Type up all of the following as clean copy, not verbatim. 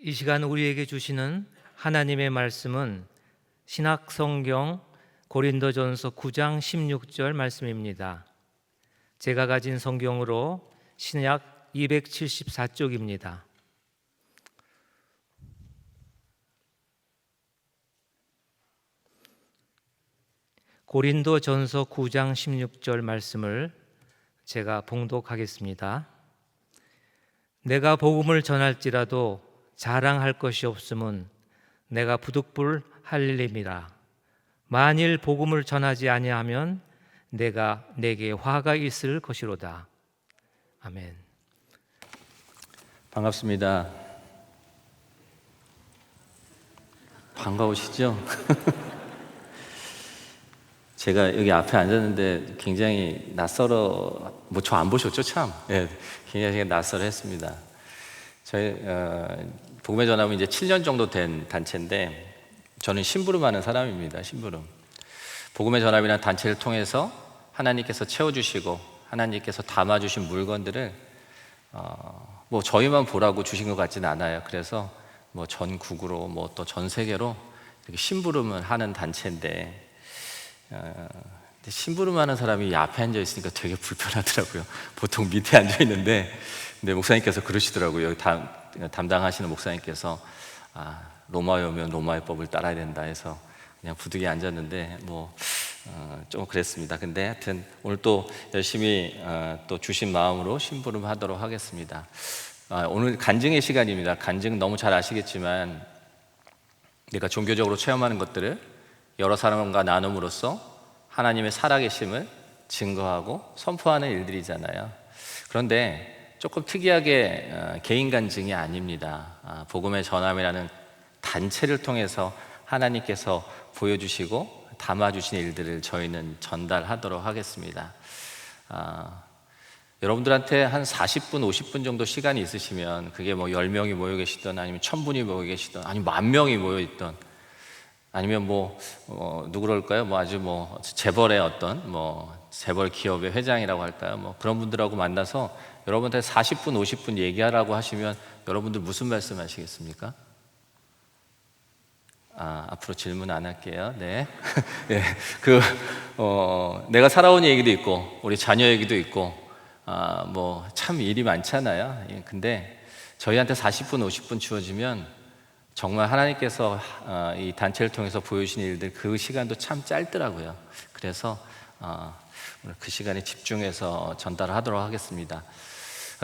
이 시간 우리에게 주시는 하나님의 말씀은 신약성경 고린도전서 9장 16절 말씀입니다. 제가 가진 성경으로 신약 274쪽입니다. 고린도전서 9장 16절 말씀을 제가 봉독하겠습니다. 내가 복음을 전할지라도 자랑할 것이 없음은 내가 부득불 할 일임이라. 만일 복음을 전하지 아니하면 내게 화가 있을 것이로다. 아멘. 반갑습니다. 반가우시죠? 제가 여기 앞에 앉았는데 굉장히 낯설어, 저 안 보셨죠? 참. 네, 굉장히 낯설했습니다. 저희 복음의 전합은 이제 7년 정도 된 단체인데 저는 심부름하는 사람입니다. 심부름. 복음의 전합이라는 단체를 통해서 하나님께서 채워주시고 하나님께서 담아주신 물건들을 저희만 보라고 주신 것 같지는 않아요. 그래서 전국으로 또 전 세계로 이렇게 심부름을 하는 단체인데 심부름하는 사람이 이 앞에 앉아 있으니까 되게 불편하더라고요. 보통 밑에 앉아 있는데 근데 목사님께서 그러시더라고요. 담당하시는 목사님께서 로마에 오면 로마의 법을 따라야 된다 해서 그냥 부득이 앉았는데 좀 그랬습니다. 근데 하여튼 오늘 또 열심히 또 주신 마음으로 심부름하도록 하겠습니다. 오늘 간증의 시간입니다. 간증 너무 잘 아시겠지만 내가 종교적으로 체험하는 것들을 여러 사람과 나눔으로써 하나님의 살아계심을 증거하고 선포하는 일들이잖아요. 그런데 조금 특이하게 개인 간증이 아닙니다. 복음의 전함이라는 단체를 통해서 하나님께서 보여주시고 담아주신 일들을 저희는 전달하도록 하겠습니다. 여러분들한테 한 40분, 50분 정도 시간이 있으시면 그게 10명이 모여 계시든 아니면 1000분이 모여 계시든 아니면 10,000명이 모여 있든 아니면 누구랄까요? 아주 재벌의 어떤 재벌 기업의 회장이라고 할까요? 그런 분들하고 만나서 여러분한테 40분, 50분 얘기하라고 하시면 여러분들 무슨 말씀 하시겠습니까? 앞으로 질문 안 할게요. 네. 네. 내가 살아온 얘기도 있고, 우리 자녀 얘기도 있고, 참 일이 많잖아요. 근데 저희한테 40분, 50분 주어지면 정말 하나님께서 이 단체를 통해서 보여주신 일들 그 시간도 참 짧더라고요. 그래서 오늘 그 시간에 집중해서 전달하도록 하겠습니다.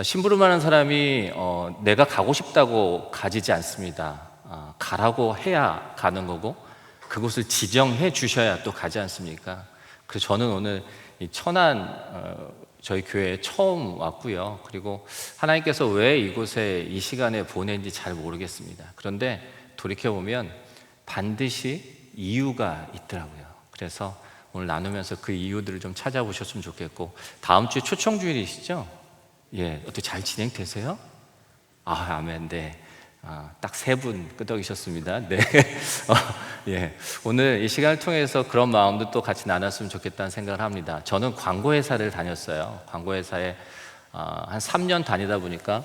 심부름하는 사람이 내가 가고 싶다고 가지지 않습니다. 가라고 해야 가는 거고 그곳을 지정해 주셔야 또 가지 않습니까? 그래서 저는 오늘 이 천안 저희 교회에 처음 왔고요. 그리고 하나님께서 왜 이곳에 이 시간에 보낸지 잘 모르겠습니다. 그런데 돌이켜보면 반드시 이유가 있더라고요. 그래서 오늘 나누면서 그 이유들을 좀 찾아보셨으면 좋겠고 다음 주에 초청주일이시죠? 예, 어떻게 잘 진행되세요? 아멘. 네. 딱 3분 끄덕이셨습니다. 네. 예. 오늘 이 시간을 통해서 그런 마음도 또 같이 나눴으면 좋겠다는 생각을 합니다. 저는 광고회사를 다녔어요. 광고회사에 한 3년 다니다 보니까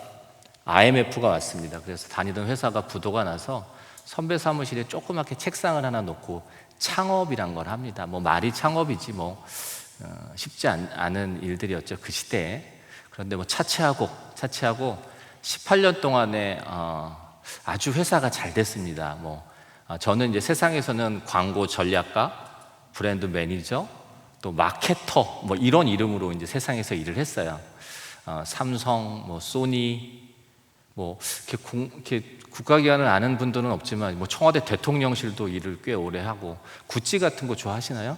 IMF가 왔습니다. 그래서 다니던 회사가 부도가 나서 선배 사무실에 조그맣게 책상을 하나 놓고 창업이란 걸 합니다. 말이 창업이지 쉽지 않은 일들이었죠. 그 시대에. 그런데 차치하고 18년 동안에 아주 회사가 잘 됐습니다. 저는 이제 세상에서는 광고 전략가, 브랜드 매니저, 또 마케터 이런 이름으로 이제 세상에서 일을 했어요. 삼성, 소니, 이렇게 국가기관을 아는 분들은 없지만 청와대 대통령실도 일을 꽤 오래 하고 구찌 같은 거 좋아하시나요?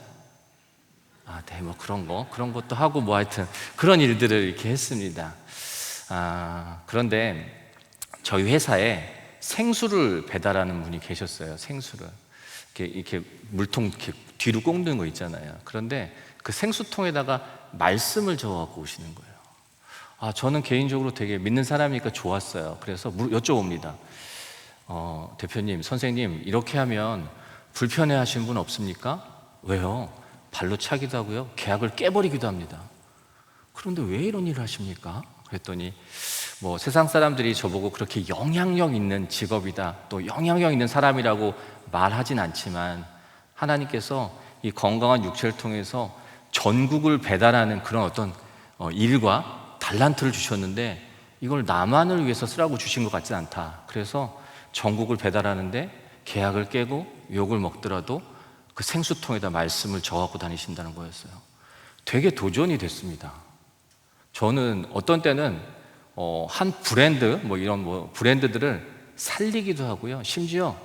네, 그런 것도 하고 하여튼 그런 일들을 이렇게 했습니다. 그런데 저희 회사에 생수를 배달하는 분이 계셨어요. 생수를 이렇게 물통 이렇게 뒤로 꽂는 거 있잖아요. 그런데 그 생수통에다가 말씀을 적어갖고 오시는 거예요. 저는 개인적으로 되게 믿는 사람이니까 좋았어요. 그래서 여쭤봅니다. 대표님, 선생님, 이렇게 하면 불편해하시는 분 없습니까? 왜요? 발로 차기도 하고요. 계약을 깨버리기도 합니다. 그런데 왜 이런 일을 하십니까? 그랬더니 뭐 세상 사람들이 저보고 그렇게 영향력 있는 직업이다, 또 영향력 있는 사람이라고 말하진 않지만 하나님께서 이 건강한 육체를 통해서 전국을 배달하는 그런 어떤 일과 달란트를 주셨는데 이걸 나만을 위해서 쓰라고 주신 것 같지 않다. 그래서 전국을 배달하는데 계약을 깨고 욕을 먹더라도 그 생수통에다 말씀을 저어갖고 다니신다는 거였어요. 되게 도전이 됐습니다. 저는 어떤 때는 한 브랜드 이런 브랜드들을 살리기도 하고요, 심지어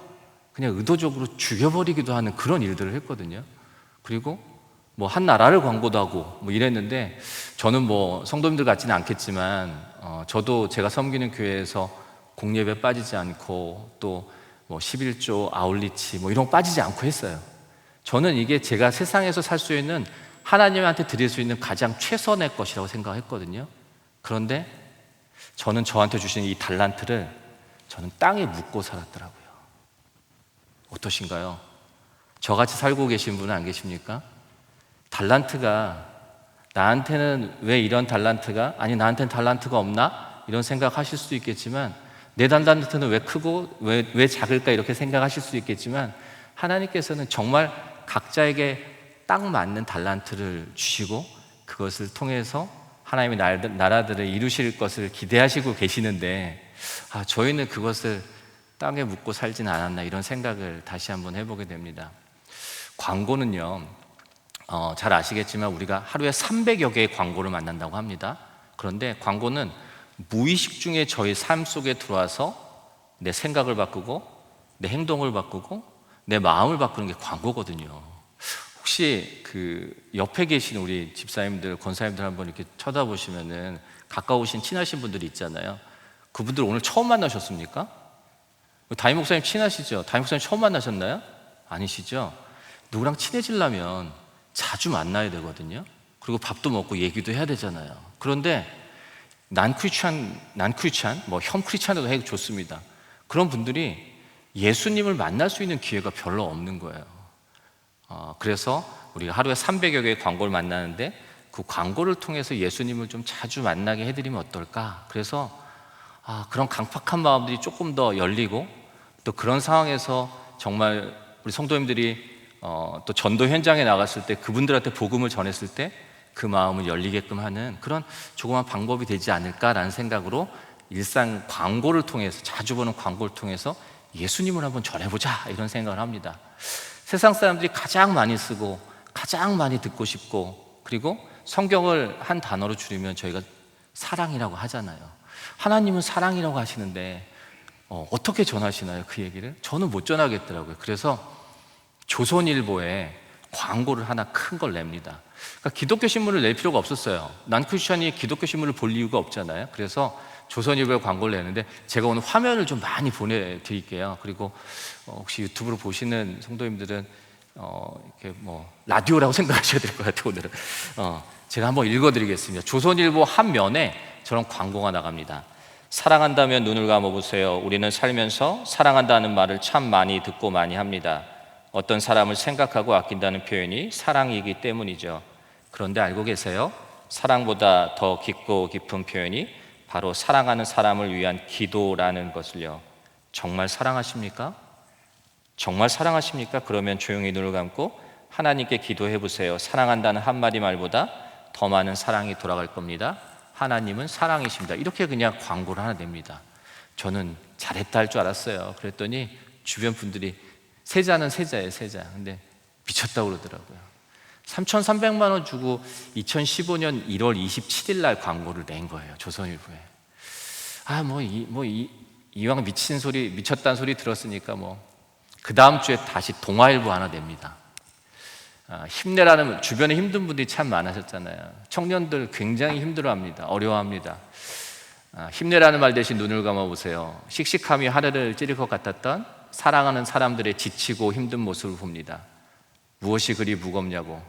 그냥 의도적으로 죽여버리기도 하는 그런 일들을 했거든요. 그리고 한 나라를 광고도 하고 이랬는데, 저는 성도님들 같지는 않겠지만 저도 제가 섬기는 교회에서 공예배 빠지지 않고 또 11조 아울리치 이런 거 빠지지 않고 했어요. 저는 이게 제가 세상에서 살 수 있는, 하나님한테 드릴 수 있는 가장 최선의 것이라고 생각했거든요. 그런데 저는 저한테 주신 이 달란트를 저는 땅에 묻고 살았더라고요. 어떠신가요? 저같이 살고 계신 분은 안 계십니까? 달란트가 나한테는 왜 이런 달란트가, 아니 나한테는 달란트가 없나? 이런 생각하실 수도 있겠지만, 내 달란트는 왜 크고 왜 작을까? 이렇게 생각하실 수도 있겠지만, 하나님께서는 정말 각자에게 딱 맞는 달란트를 주시고 그것을 통해서 하나님의 나라들을 이루실 것을 기대하시고 계시는데, 저희는 그것을 땅에 묻고 살진 않았나, 이런 생각을 다시 한번 해보게 됩니다. 광고는요, 잘 아시겠지만 우리가 하루에 300여 개의 광고를 만난다고 합니다. 그런데 광고는 무의식 중에 저희 삶 속에 들어와서 내 생각을 바꾸고 내 행동을 바꾸고 내 마음을 바꾸는 게 광고거든요. 혹시 그 옆에 계신 우리 집사님들, 권사님들 한번 이렇게 쳐다보시면은 가까우신 친하신 분들이 있잖아요. 그분들 오늘 처음 만나셨습니까? 담임 목사님 친하시죠? 담임 목사님 처음 만나셨나요? 아니시죠? 누구랑 친해지려면 자주 만나야 되거든요. 그리고 밥도 먹고 얘기도 해야 되잖아요. 그런데 난 크리스찬, 현 크리스찬도 해도 좋습니다. 그런 분들이 예수님을 만날 수 있는 기회가 별로 없는 거예요. 그래서 우리가 하루에 300여 개의 광고를 만나는데 그 광고를 통해서 예수님을 좀 자주 만나게 해드리면 어떨까? 그래서 그런 강팍한 마음들이 조금 더 열리고, 또 그런 상황에서 정말 우리 성도님들이 또 전도 현장에 나갔을 때 그분들한테 복음을 전했을 때 그 마음을 열리게끔 하는 그런 조그만 방법이 되지 않을까라는 생각으로 일상 광고를 통해서, 자주 보는 광고를 통해서 예수님을 한번 전해보자, 이런 생각을 합니다. 세상 사람들이 가장 많이 쓰고 가장 많이 듣고 싶고, 그리고 성경을 한 단어로 줄이면 저희가 사랑이라고 하잖아요. 하나님은 사랑이라고 하시는데 어떻게 전하시나요? 그 얘기를 저는 못 전하겠더라고요. 그래서 조선일보에 광고를 하나 큰 걸 냅니다. 그러니까 기독교 신문을 낼 필요가 없었어요. 난 크리스천이 기독교 신문을 볼 이유가 없잖아요. 그래서 조선일보에 광고를 내는데, 제가 오늘 화면을 좀 많이 보내드릴게요. 그리고 혹시 유튜브로 보시는 성도님들은 이렇게 라디오라고 생각하셔야 될 것 같아요. 오늘은 제가 한번 읽어드리겠습니다. 조선일보 한 면에 저런 광고가 나갑니다. 사랑한다면 눈을 감아보세요. 우리는 살면서 사랑한다는 말을 참 많이 듣고 많이 합니다. 어떤 사람을 생각하고 아낀다는 표현이 사랑이기 때문이죠. 그런데 알고 계세요? 사랑보다 더 깊고 깊은 표현이 바로 사랑하는 사람을 위한 기도라는 것을요. 정말 사랑하십니까? 정말 사랑하십니까? 그러면 조용히 눈을 감고 하나님께 기도해 보세요. 사랑한다는 한마디 말보다 더 많은 사랑이 돌아갈 겁니다. 하나님은 사랑이십니다. 이렇게 그냥 광고를 하나 냅니다. 저는 잘했다 할 줄 알았어요. 그랬더니 주변 분들이 세자는 세자예요, 세자. 근데 미쳤다고 그러더라고요. 3,300만 원 주고 2015년 1월 27일 날 광고를 낸 거예요, 조선일보에. 이왕 미쳤다는 소리 들었으니까 그 다음 주에 다시 동아일보 하나 냅니다. 힘내라는, 주변에 힘든 분들이 참 많으셨잖아요. 청년들 굉장히 힘들어합니다. 어려워합니다. 힘내라는 말 대신 눈을 감아보세요. 씩씩함이 하늘을 찌를 것 같았던 사랑하는 사람들의 지치고 힘든 모습을 봅니다. 무엇이 그리 무겁냐고,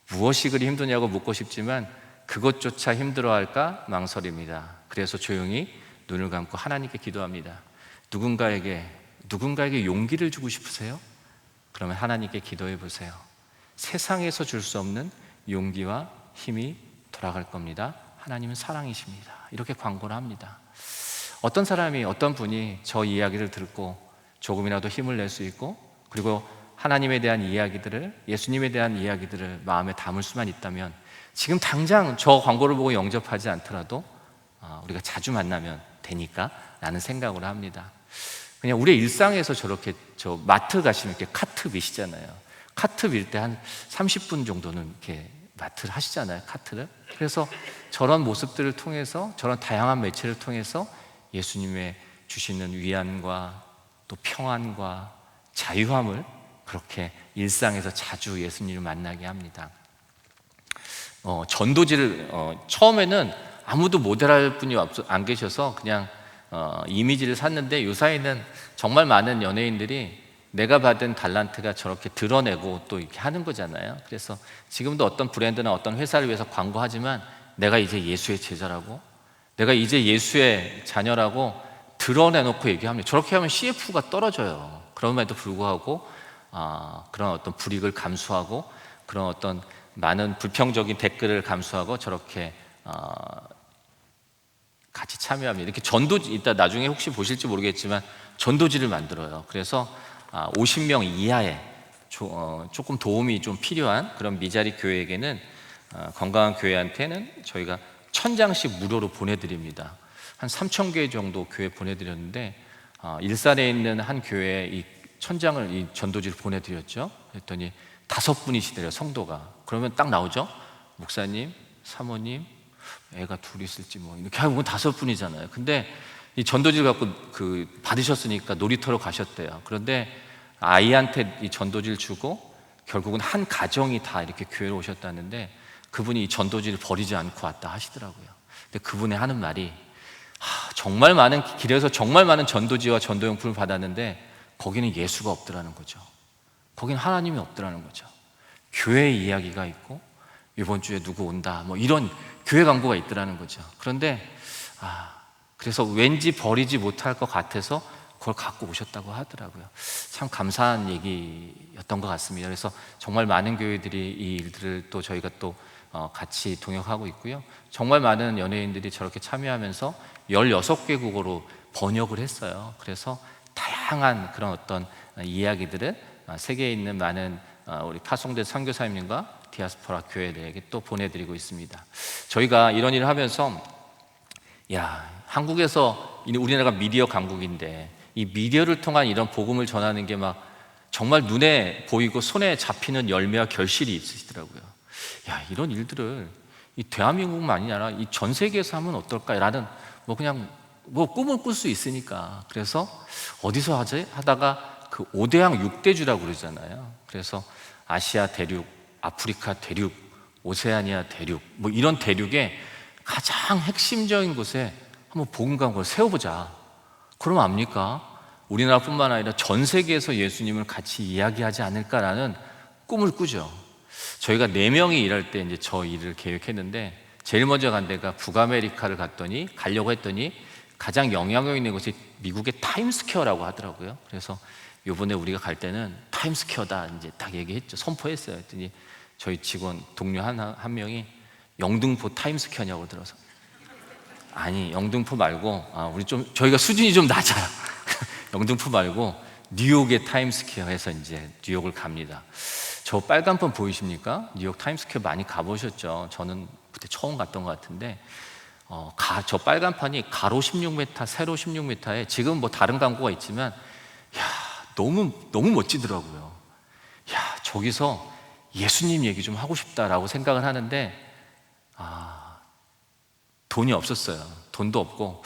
무엇이 그리 힘드냐고 묻고 싶지만 그것조차 힘들어할까 망설입니다. 그래서 조용히 눈을 감고 하나님께 기도합니다. 누군가에게 용기를 주고 싶으세요? 그러면 하나님께 기도해 보세요. 세상에서 줄 수 없는 용기와 힘이 돌아갈 겁니다. 하나님은 사랑이십니다. 이렇게 광고를 합니다. 어떤 사람이, 어떤 분이 저 이야기를 듣고 조금이라도 힘을 낼 수 있고, 그리고 하나님에 대한 이야기들을, 예수님에 대한 이야기들을 마음에 담을 수만 있다면 지금 당장 저 광고를 보고 영접하지 않더라도 우리가 자주 만나면 되니까 라는 생각을 합니다. 그냥 우리의 일상에서 저렇게 저 마트 가시면 이렇게 카트 미시잖아요. 카트 밀 때 한 30분 정도는 이렇게 마트를 하시잖아요, 카트를. 그래서 저런 모습들을 통해서, 저런 다양한 매체를 통해서 예수님의 주시는 위안과 또 평안과 자유함을 그렇게 일상에서 자주 예수님을 만나게 합니다. 전도지를 처음에는 아무도 모델할 분이 안 계셔서 그냥 이미지를 샀는데, 요사이는 정말 많은 연예인들이 내가 받은 달란트가 저렇게 드러내고 또 이렇게 하는 거잖아요. 그래서 지금도 어떤 브랜드나 어떤 회사를 위해서 광고하지만 내가 이제 예수의 제자라고, 내가 이제 예수의 자녀라고 드러내놓고 얘기합니다. 저렇게 하면 CF가 떨어져요. 그럼에도 불구하고 그런 어떤 불이익을 감수하고, 그런 어떤 많은 불평적인 댓글을 감수하고 저렇게 같이 참여합니다. 이렇게 전도지, 이따 나중에 혹시 보실지 모르겠지만 전도지를 만들어요. 그래서 50명 이하의 조금 도움이 좀 필요한 그런 미자리 교회에게는, 건강한 교회한테는 저희가 1000장씩 무료로 보내드립니다. 한 3000개 정도 교회 보내드렸는데, 일산에 있는 한 교회에 이 1000장을, 이 전도지를 보내드렸죠. 그랬더니 5분이시더래요, 성도가. 그러면 딱 나오죠. 목사님, 사모님, 애가 둘 있을지 뭐 이렇게 하면 5분이잖아요. 근데 이 전도지를 갖고 받으셨으니까 놀이터로 가셨대요. 그런데 아이한테 이 전도지를 주고 결국은 한 가정이 다 이렇게 교회로 오셨다는데, 그분이 이 전도지를 버리지 않고 왔다 하시더라고요. 근데 그분이 하는 말이, 정말 많은 길에서 정말 많은 전도지와 전도용품을 받았는데 거기는 예수가 없더라는 거죠. 거기는 하나님이 없더라는 거죠. 교회 이야기가 있고 이번 주에 누구 온다 뭐 이런 교회 광고가 있더라는 거죠. 그런데 그래서 왠지 버리지 못할 것 같아서 그걸 갖고 오셨다고 하더라고요. 참 감사한 얘기였던 것 같습니다. 그래서 정말 많은 교회들이 이 일들을 또 저희가 또 같이 동역하고 있고요. 정말 많은 연예인들이 저렇게 참여하면서 16개 국어로 번역을 했어요. 그래서 다양한 그런 어떤 이야기들을 세계에 있는 많은 우리 파송된 선교사님과 디아스포라 교회들에게 또 보내드리고 있습니다. 저희가 이런 일을 하면서, 한국에서, 우리나라가 미디어 강국인데 이 미디어를 통한 이런 복음을 전하는 게 막 정말 눈에 보이고 손에 잡히는 열매와 결실이 있으시더라고요. 이런 일들을 이 대한민국만 아니라 이 전 세계에서 하면 어떨까라는 그냥 꿈을 꿀 수 있으니까. 그래서 어디서 하지? 하다가 그 5대양 6대주라고 그러잖아요. 그래서 아시아 대륙, 아프리카 대륙, 오세아니아 대륙, 뭐 이런 대륙에 가장 핵심적인 곳에 한번 복음 광고를 세워보자. 그러면 압니까? 우리나라뿐만 아니라 전 세계에서 예수님을 같이 이야기하지 않을까라는 꿈을 꾸죠. 저희가 4명이 일할 때 이제 저 일을 계획했는데, 제일 먼저 간 데가 북아메리카를 가려고 했더니 가장 영향력 있는 곳이 미국의 타임스퀘어라고 하더라고요. 그래서 이번에 우리가 갈 때는 타임스퀘어다 이제 딱 얘기했죠. 선포했어요. 했더니 저희 직원 동료 한 명이 영등포 타임스퀘어냐고 들어서, 아니 영등포 말고 우리 좀 저희가 수준이 좀 낮아요. 영등포 말고 뉴욕의 타임스퀘어에서 이제 뉴욕을 갑니다. 저 빨간 폰 보이십니까? 뉴욕 타임스퀘어 많이 가보셨죠? 저는 그때 처음 갔던 것 같은데, 저 빨간 판이 가로 16m, 세로 16m에 지금 뭐 다른 광고가 있지만, 너무 멋지더라고요. 저기서 예수님 얘기 좀 하고 싶다라고 생각을 하는데, 돈이 없었어요. 돈도 없고,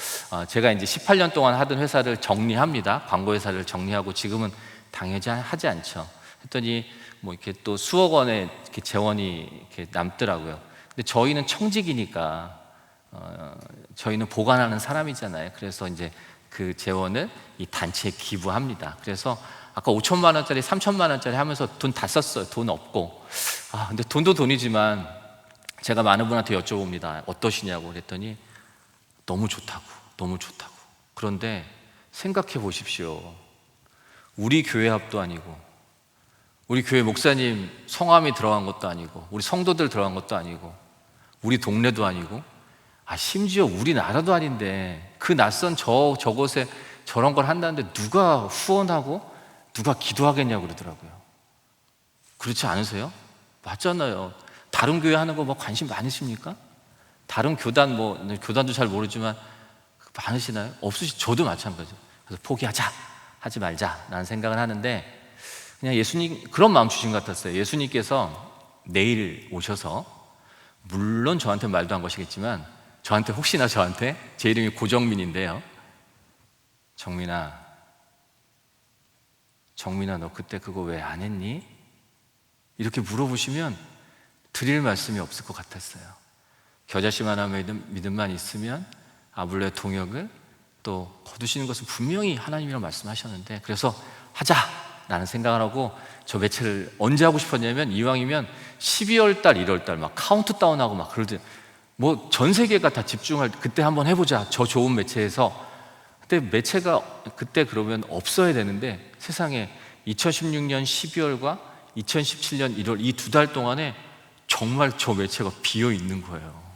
제가 이제 18년 동안 하던 회사를 정리합니다. 광고 회사를 정리하고 지금은 당연히 하지 않죠. 했더니 뭐 이렇게 또 수억 원의 이렇게 재원이 이렇게 남더라고요. 근데 저희는 청직이니까 저희는 보관하는 사람이잖아요. 그래서 이제 그 재원을 이 단체에 기부합니다. 그래서 아까 5천만 원짜리, 3천만 원짜리 하면서 돈 다 썼어요. 돈 없고. 근데 돈도 돈이지만 제가 많은 분한테 여쭤봅니다. 어떠시냐고. 그랬더니 너무 좋다고. 그런데 생각해 보십시오. 우리 교회 합도 아니고, 우리 교회 목사님 성함이 들어간 것도 아니고, 우리 성도들 들어간 것도 아니고, 우리 동네도 아니고, 심지어 우리나라도 아닌데 그 낯선 저곳에 저런 걸 한다는데 누가 후원하고 누가 기도하겠냐고 그러더라고요. 그렇지 않으세요? 맞잖아요. 다른 교회 하는 거 뭐 관심 많으십니까? 다른 교단 교단도 잘 모르지만 많으시나요? 저도 마찬가지예요. 그래서 포기하자, 하지 말자 라는 생각을 하는데, 그냥 예수님 그런 마음 주신 것 같았어요. 예수님께서 내일 오셔서, 물론 저한테 말도 한 것이겠지만 혹시나 저한테, 제 이름이 고정민인데요, 정민아 너 그때 그거 왜 안 했니? 이렇게 물어보시면 드릴 말씀이 없을 것 같았어요. 겨자씨 하나 믿음만 있으면 아블레 동역을 또 거두시는 것은 분명히 하나님이라고 말씀하셨는데, 그래서 하자라는 생각을 하고, 저 매체를 언제 하고 싶었냐면, 이왕이면 12월 달, 1월 달 막 카운트다운하고 막 그러더니, 뭐 전 세계가 다 집중할 그때 한번 해보자, 저 좋은 매체에서. 그때 매체가 그때 그러면 없어야 되는데, 세상에 2016년 12월과 2017년 1월 이 2달 동안에 정말 저 매체가 비어 있는 거예요.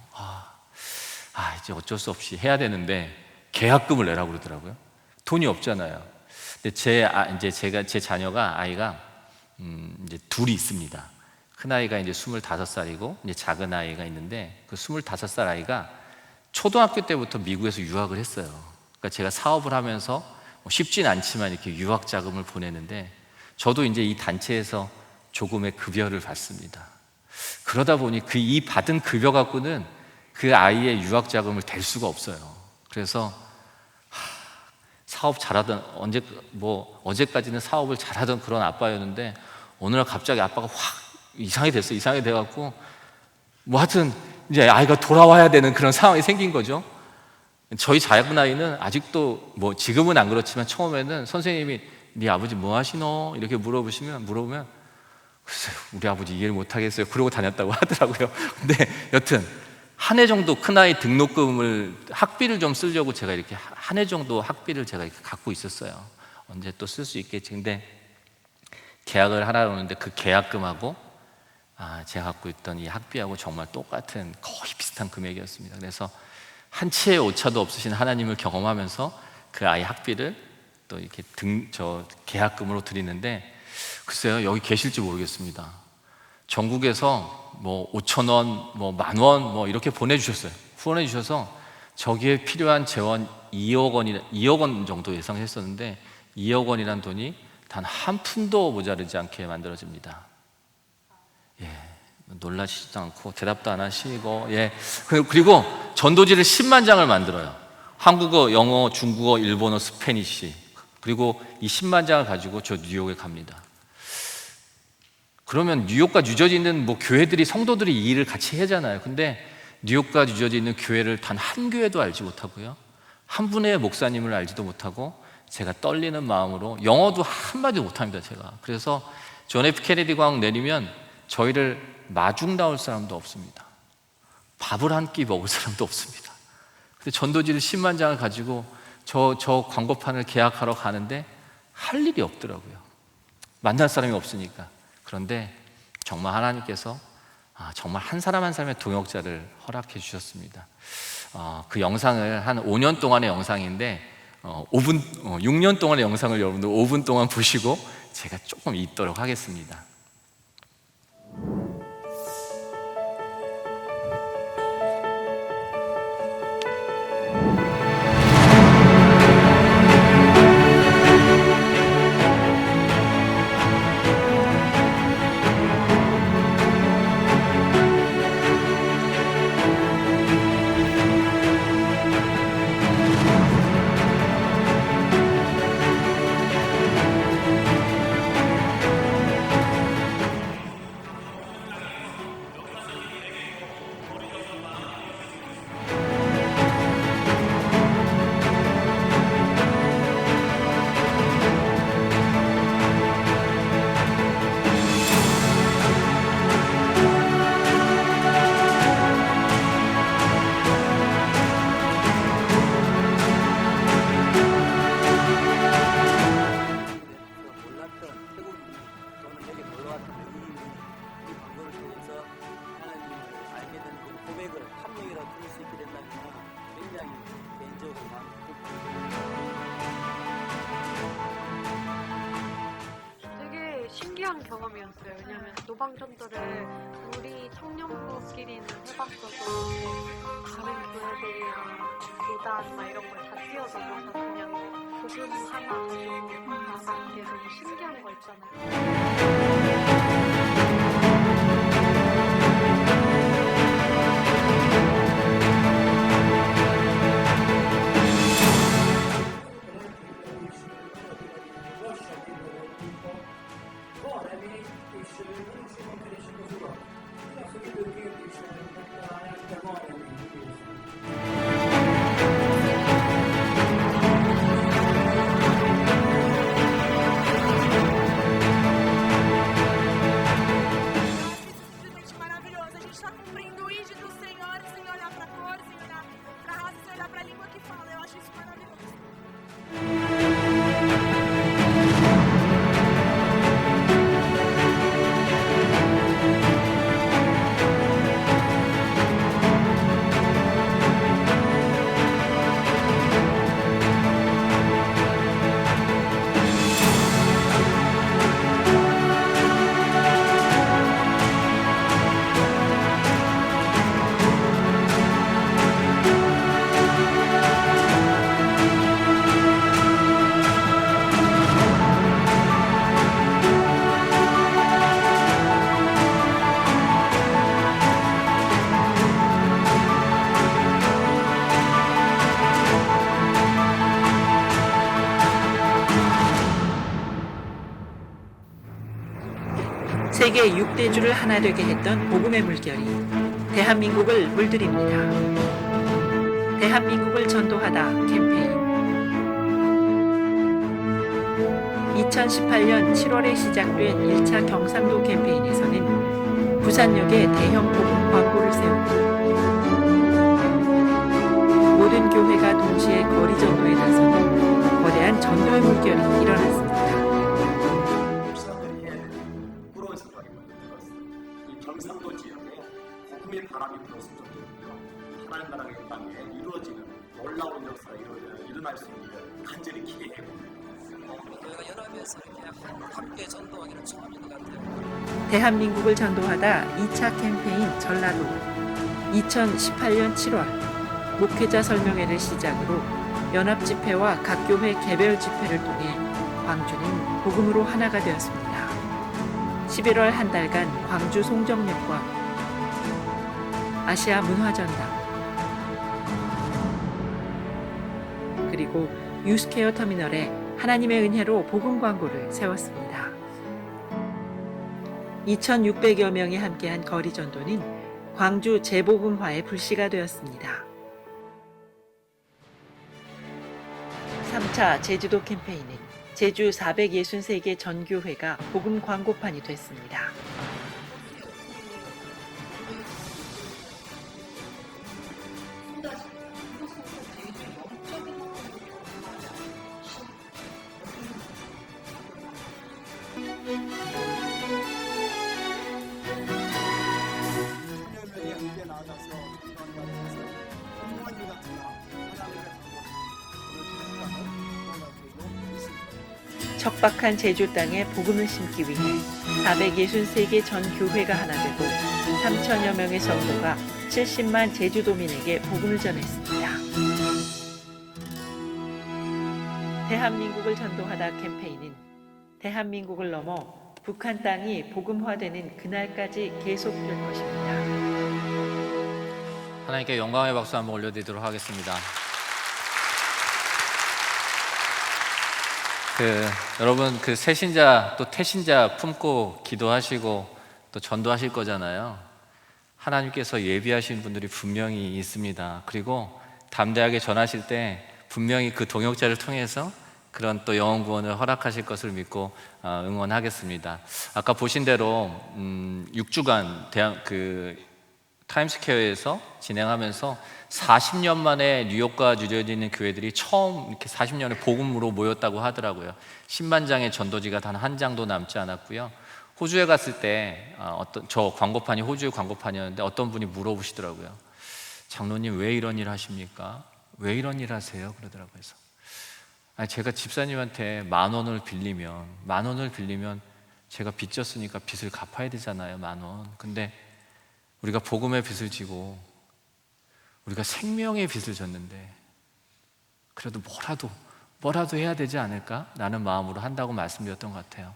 이제 어쩔 수 없이 해야 되는데 계약금을 내라고 그러더라고요. 돈이 없잖아요. 근데 제 자녀가 아이가 이제 둘이 있습니다. 큰 아이가 이제 25살이고 이제 작은 아이가 있는데, 그 25살 아이가 초등학교 때부터 미국에서 유학을 했어요. 그러니까 제가 사업을 하면서 쉽진 않지만 이렇게 유학 자금을 보내는데, 저도 이제 이 단체에서 조금의 급여를 받습니다. 그러다 보니 이 받은 급여 갖고는 그 아이의 유학 자금을 댈 수가 없어요. 그래서 사업 잘하던, 어제까지는 사업을 잘하던 그런 아빠였는데, 어느 날 갑자기 아빠가 확 이상하게 돼갖고 하여튼 이제 아이가 돌아와야 되는 그런 상황이 생긴 거죠. 저희 작은 아이는 아직도 지금은 안 그렇지만 처음에는 선생님이 네 아버지 뭐 하시노? 이렇게 물어보면 글쎄요, 우리 아버지 이해를 못 하겠어요. 그러고 다녔다고 하더라고요. 근데 여튼 한 해 정도 큰아이 등록금을, 학비를 좀 쓰려고 제가 이렇게 한 해 정도 학비를 제가 이렇게 갖고 있었어요. 언제 또 쓸 수 있겠지. 근데 계약을 하라고 하는데, 그 계약금하고 제가 갖고 있던 이 학비하고 정말 똑같은, 거의 비슷한 금액이었습니다. 그래서 한 채의 오차도 없으신 하나님을 경험하면서 그 아이 학비를 또 이렇게 계약금으로 드리는데, 글쎄요, 여기 계실지 모르겠습니다. 전국에서 5,000원, 10,000원 이렇게 보내주셨어요. 후원해 주셔서 저기에 필요한 재원 2억 원 정도 예상했었는데, 2억 원이란 돈이 단 한 푼도 모자르지 않게 만들어집니다. 놀라시지도 않고 대답도 안 하시고, 그리고 전도지를 10만 장을 만들어요. 한국어, 영어, 중국어, 일본어, 스페니쉬. 그리고 이 10만 장을 가지고 저 뉴욕에 갑니다. 그러면 뉴욕과 뉴저지에 있는 교회들이, 성도들이 이 일을 같이 하잖아요. 근데 뉴욕과 뉴저지에 있는 교회를 단 한 교회도 알지 못하고요, 한 분의 목사님을 알지도 못하고, 제가 떨리는 마음으로, 영어도 한마디도 못합니다 제가. 그래서 존 F 케네디 광 내리면 저희를 마중 나올 사람도 없습니다. 밥을 한 끼 먹을 사람도 없습니다. 근데 전도지를 10만 장을 가지고 저 광고판을 계약하러 가는데 할 일이 없더라고요. 만날 사람이 없으니까. 그런데 정말 하나님께서 정말 한 사람 한 사람의 동역자를 허락해 주셨습니다. 그 영상을 한 5년 동안의 영상인데, 6년 동안의 영상을 여러분들 5분 동안 보시고 제가 조금 읽도록 하겠습니다. 신기한 경험이었어요. 왜냐면 노방전도를 우리 청년부끼리는 해봤어도 다른 교회들이랑 교단 막 이런 걸 다 뛰어넘어서 그냥 복음 하나 가지고 나가는 게 너무 신기한 거 있잖아요. Simplesmente maravilhoso. A gente está cumprindo o ID do Senhor, e sem olhar para a cor, sem olhar para a raça, sem olhar para a língua que fala. Eu acho isso maravilhoso. 세계 6대주를 하나 되게 했던 복음의 물결이 대한민국을 물들입니다. 대한민국을 전도하다 캠페인 2018년 7월에 시작된 1차 경상도 캠페인에서는 부산역에 대형 복음 광고를 세우고 모든 교회가 동시에 거리 전도에 나서는 거대한 전도의 물결이 일어났습니다. 부러운 생각이 들었어요. 이 경상도 지역에 복음의 바람이 불었을 정도로요. 하나님 나라의 땅에 이루어지는 놀라운 역사가 일어날 수 있기를 간절히 기대해 봅니다. 저희가 연합에서 이렇게 함께 전도하기는 처음인 것 같아요. 대한민국을 전도하다 2차 캠페인 전라도 2018년 7월 목회자 설명회를 시작으로 연합집회와 각 교회 개별 집회를 통해 광주는 복음으로 하나가 되었습니다. 11월 한 달간 광주 송정역과 아시아 문화전당 그리고 유스케어 터미널에 하나님의 은혜로 복음 광고를 세웠습니다. 2,600여 명이 함께한 거리 전도는 광주 재복음화의 불씨가 되었습니다. 3차 제주도 캠페인은 제주 463개 전교회가 복음 광고판이 됐습니다. 척박한 제주 땅에 복음을 심기 위해 463개 전 교회가 하나 되고 3천여 명의 성도가 70만 제주도민에게 복음을 전했습니다. 대한민국을 전도하다 캠페인은 대한민국을 넘어 북한 땅이 복음화되는 그날까지 계속될 것입니다. 하나님께 영광의 박수 한번 올려드리도록 하겠습니다. 여러분 새신자 또 태신자 품고 기도하시고 또 전도하실 거잖아요. 하나님께서 예비하신 분들이 분명히 있습니다. 그리고 담대하게 전하실 때 분명히 그 동역자를 통해서 그런 또 영혼 구원을 허락하실 것을 믿고 응원하겠습니다. 아까 보신 대로 6주간 타임스퀘어에서 진행하면서 40년 만에 뉴욕과 뉴저지에 있는 교회들이 처음 이렇게 40년의 복음으로 모였다고 하더라고요. 10만 장의 전도지가 단 한 장도 남지 않았고요. 호주에 갔을 때 저 광고판이 호주의 광고판이었는데 어떤 분이 물어보시더라고요. 장로님 왜 이런 일 하십니까? 왜 이런 일 하세요? 그러더라고요. 그래서 제가 집사님한테 10,000원을 빌리면 제가 빚 졌으니까 빚을 갚아야 되잖아요, 10,000원. 근데 우리가 복음의 빚을 지고 우리가 생명의 빚을 졌는데 그래도 뭐라도 해야 되지 않을까라는 마음으로 한다고 말씀드렸던 것 같아요.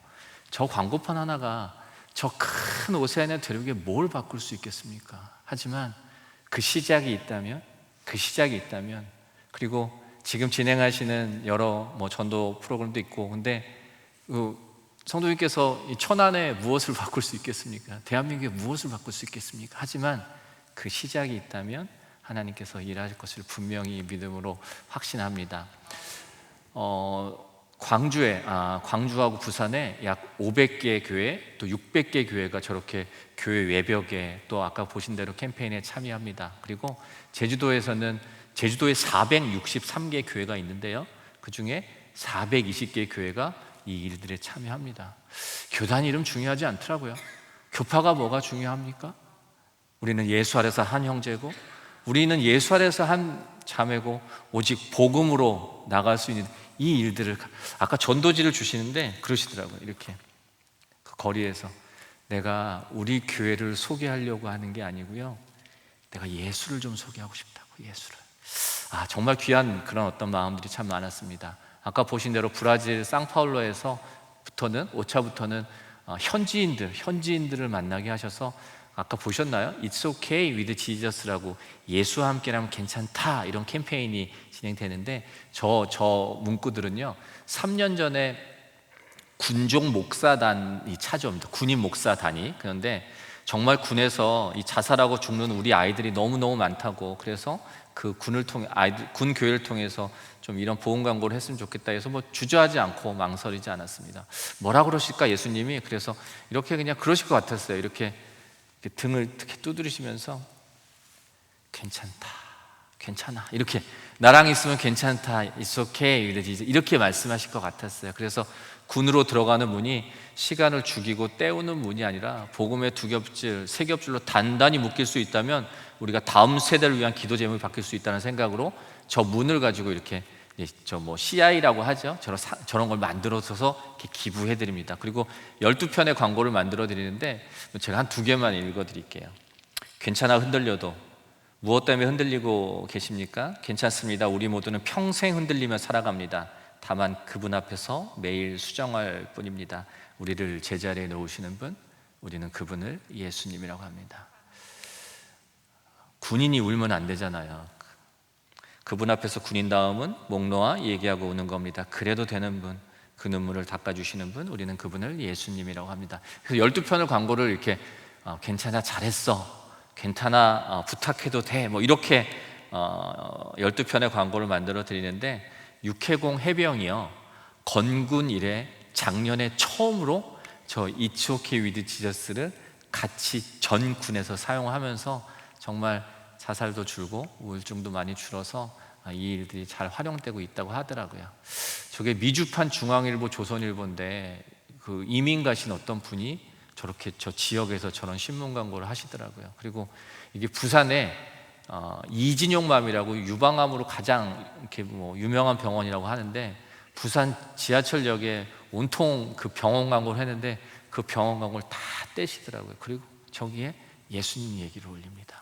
저 광고판 하나가 저 큰 오세아니아 대륙에 뭘 바꿀 수 있겠습니까? 하지만 그 시작이 있다면, 그리고 지금 진행하시는 여러 전도 프로그램도 있고, 근데 성도님께서 이 천안에 무엇을 바꿀 수 있겠습니까? 대한민국에 무엇을 바꿀 수 있겠습니까? 하지만 그 시작이 있다면 하나님께서 일하실 것을 분명히 믿음으로 확신합니다. 광주하고 부산에 약 500개 교회, 또 600개 교회가 저렇게 교회 외벽에, 또 아까 보신 대로 캠페인에 참여합니다. 그리고 제주도에 463개 교회가 있는데요, 그 중에 420개 교회가 이 일들에 참여합니다. 교단 이름 중요하지 않더라고요. 교파가 뭐가 중요합니까? 우리는 예수 아래서 한 형제고, 우리는 예수 아래서 한 자매고, 오직 복음으로 나갈 수 있는 이 일들을, 아까 전도지를 주시는데 그러시더라고요. 이렇게 그 거리에서 내가 우리 교회를 소개하려고 하는 게 아니고요, 내가 예수를 좀 소개하고 싶다고. 예수를. 정말 귀한 그런 어떤 마음들이 참 많았습니다. 아까 보신 대로 브라질 상파울로에서부터는 5차부터는 현지인들을 만나게 하셔서, 아까 보셨나요? It's okay with Jesus라고, 예수와 함께라면 괜찮다, 이런 캠페인이 진행되는데, 저 문구들은요 3년 전에 군종 목사단이 찾아옵니다. 군인 목사단이. 그런데 정말 군에서 이 자살하고 죽는 우리 아이들이 너무너무 많다고, 그래서 그 군 교회를 통해서 좀 이런 보험 광고를 했으면 좋겠다 해서 주저하지 않고 망설이지 않았습니다. 뭐라 그러실까 예수님이? 그래서 이렇게 그냥 그러실 것 같았어요. 이렇게 등을 이렇게 두드리시면서 괜찮아, 이렇게 나랑 있으면 괜찮다, It's okay, 이렇게 말씀하실 것 같았어요. 그래서 군으로 들어가는 문이 시간을 죽이고 때우는 문이 아니라 복음의 2겹질, 3겹질로 단단히 묶일 수 있다면 우리가 다음 세대를 위한 기도 제목이 바뀔 수 있다는 생각으로 저 문을 가지고 이렇게 CI라고 하죠. 저런 걸 만들어서 이렇게 기부해 드립니다. 그리고 12편의 광고를 만들어 드리는데 제가 한 2개만 읽어 드릴게요. 괜찮아, 흔들려도. 무엇 때문에 흔들리고 계십니까? 괜찮습니다. 우리 모두는 평생 흔들리며 살아갑니다. 다만 그분 앞에서 매일 수정할 뿐입니다. 우리를 제자리에 놓으시는 분, 우리는 그분을 예수님이라고 합니다. 군인이 울면 안 되잖아요. 그분 앞에서 군인 다음은 목 놓아 얘기하고 우는 겁니다. 그래도 되는 분, 그 눈물을 닦아주시는 분, 우리는 그분을 예수님이라고 합니다. 그래서 12편을 광고를 이렇게 괜찮아, 잘했어, 괜찮아, 부탁해도 돼, 이렇게 12편의 광고를 만들어 드리는데, 육해공 해병이요, 건군 이래 작년에 처음으로 저 It's okay with Jesus를 같이 전 군에서 사용하면서 정말 자살도 줄고 우울증도 많이 줄어서 이 일들이 잘 활용되고 있다고 하더라고요. 저게 미주판 중앙일보, 조선일보인데 그 이민 가신 어떤 분이 저렇게 저 지역에서 저런 신문 광고를 하시더라고요. 그리고 이게 부산에 이진용맘이라고 유방암으로 가장 이렇게 유명한 병원이라고 하는데, 부산 지하철역에 온통 그 병원 광고를 했는데 그 병원 광고를 다 떼시더라고요. 그리고 저기에 예수님 얘기를 올립니다.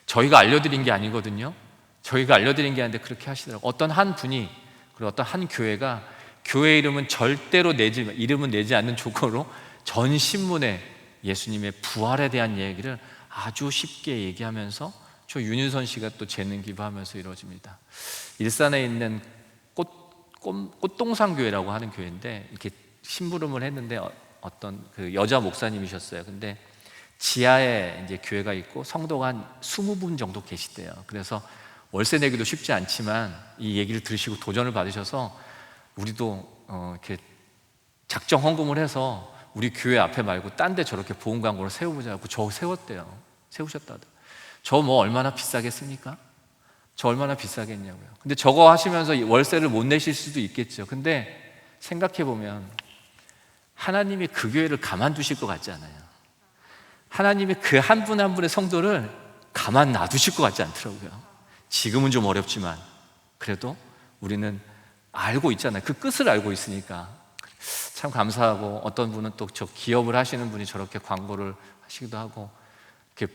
저희가 알려드린 게 아니거든요. 저희가 알려드린 게 아닌데 그렇게 하시더라고요. 어떤 한 분이, 그리고 어떤 한 교회가 교회 이름은 절대로 이름은 내지 않는 조건으로 전 신문에 예수님의 부활에 대한 얘기를 아주 쉽게 얘기하면서, 저 윤유선 씨가 또 재능 기부하면서 이루어집니다. 일산에 있는 꽃동산교회라고 하는 교회인데, 이렇게 심부름을 했는데 어떤 그 여자 목사님이셨어요. 근데 지하에 이제 교회가 있고 성도가 한 20분 정도 계시대요. 그래서 월세 내기도 쉽지 않지만 이 얘기를 들으시고 도전을 받으셔서, 우리도 이렇게 작정 헌금을 해서 우리 교회 앞에 말고 딴 데 저렇게 보험 광고를 세워보자고 저 세웠대요. 세우셨다고. 저 얼마나 비싸겠습니까? 저 얼마나 비싸겠냐고요. 근데 저거 하시면서 월세를 못 내실 수도 있겠죠. 근데 생각해보면 하나님이 그 교회를 가만두실 것 같지 않아요. 하나님이 그 한 분 한 분의 성도를 가만 놔두실 것 같지 않더라고요. 지금은 좀 어렵지만 그래도 우리는 알고 있잖아요. 그 끝을 알고 있으니까. 참 감사하고, 어떤 분은 또 저 기업을 하시는 분이 저렇게 광고를 하시기도 하고, 이렇게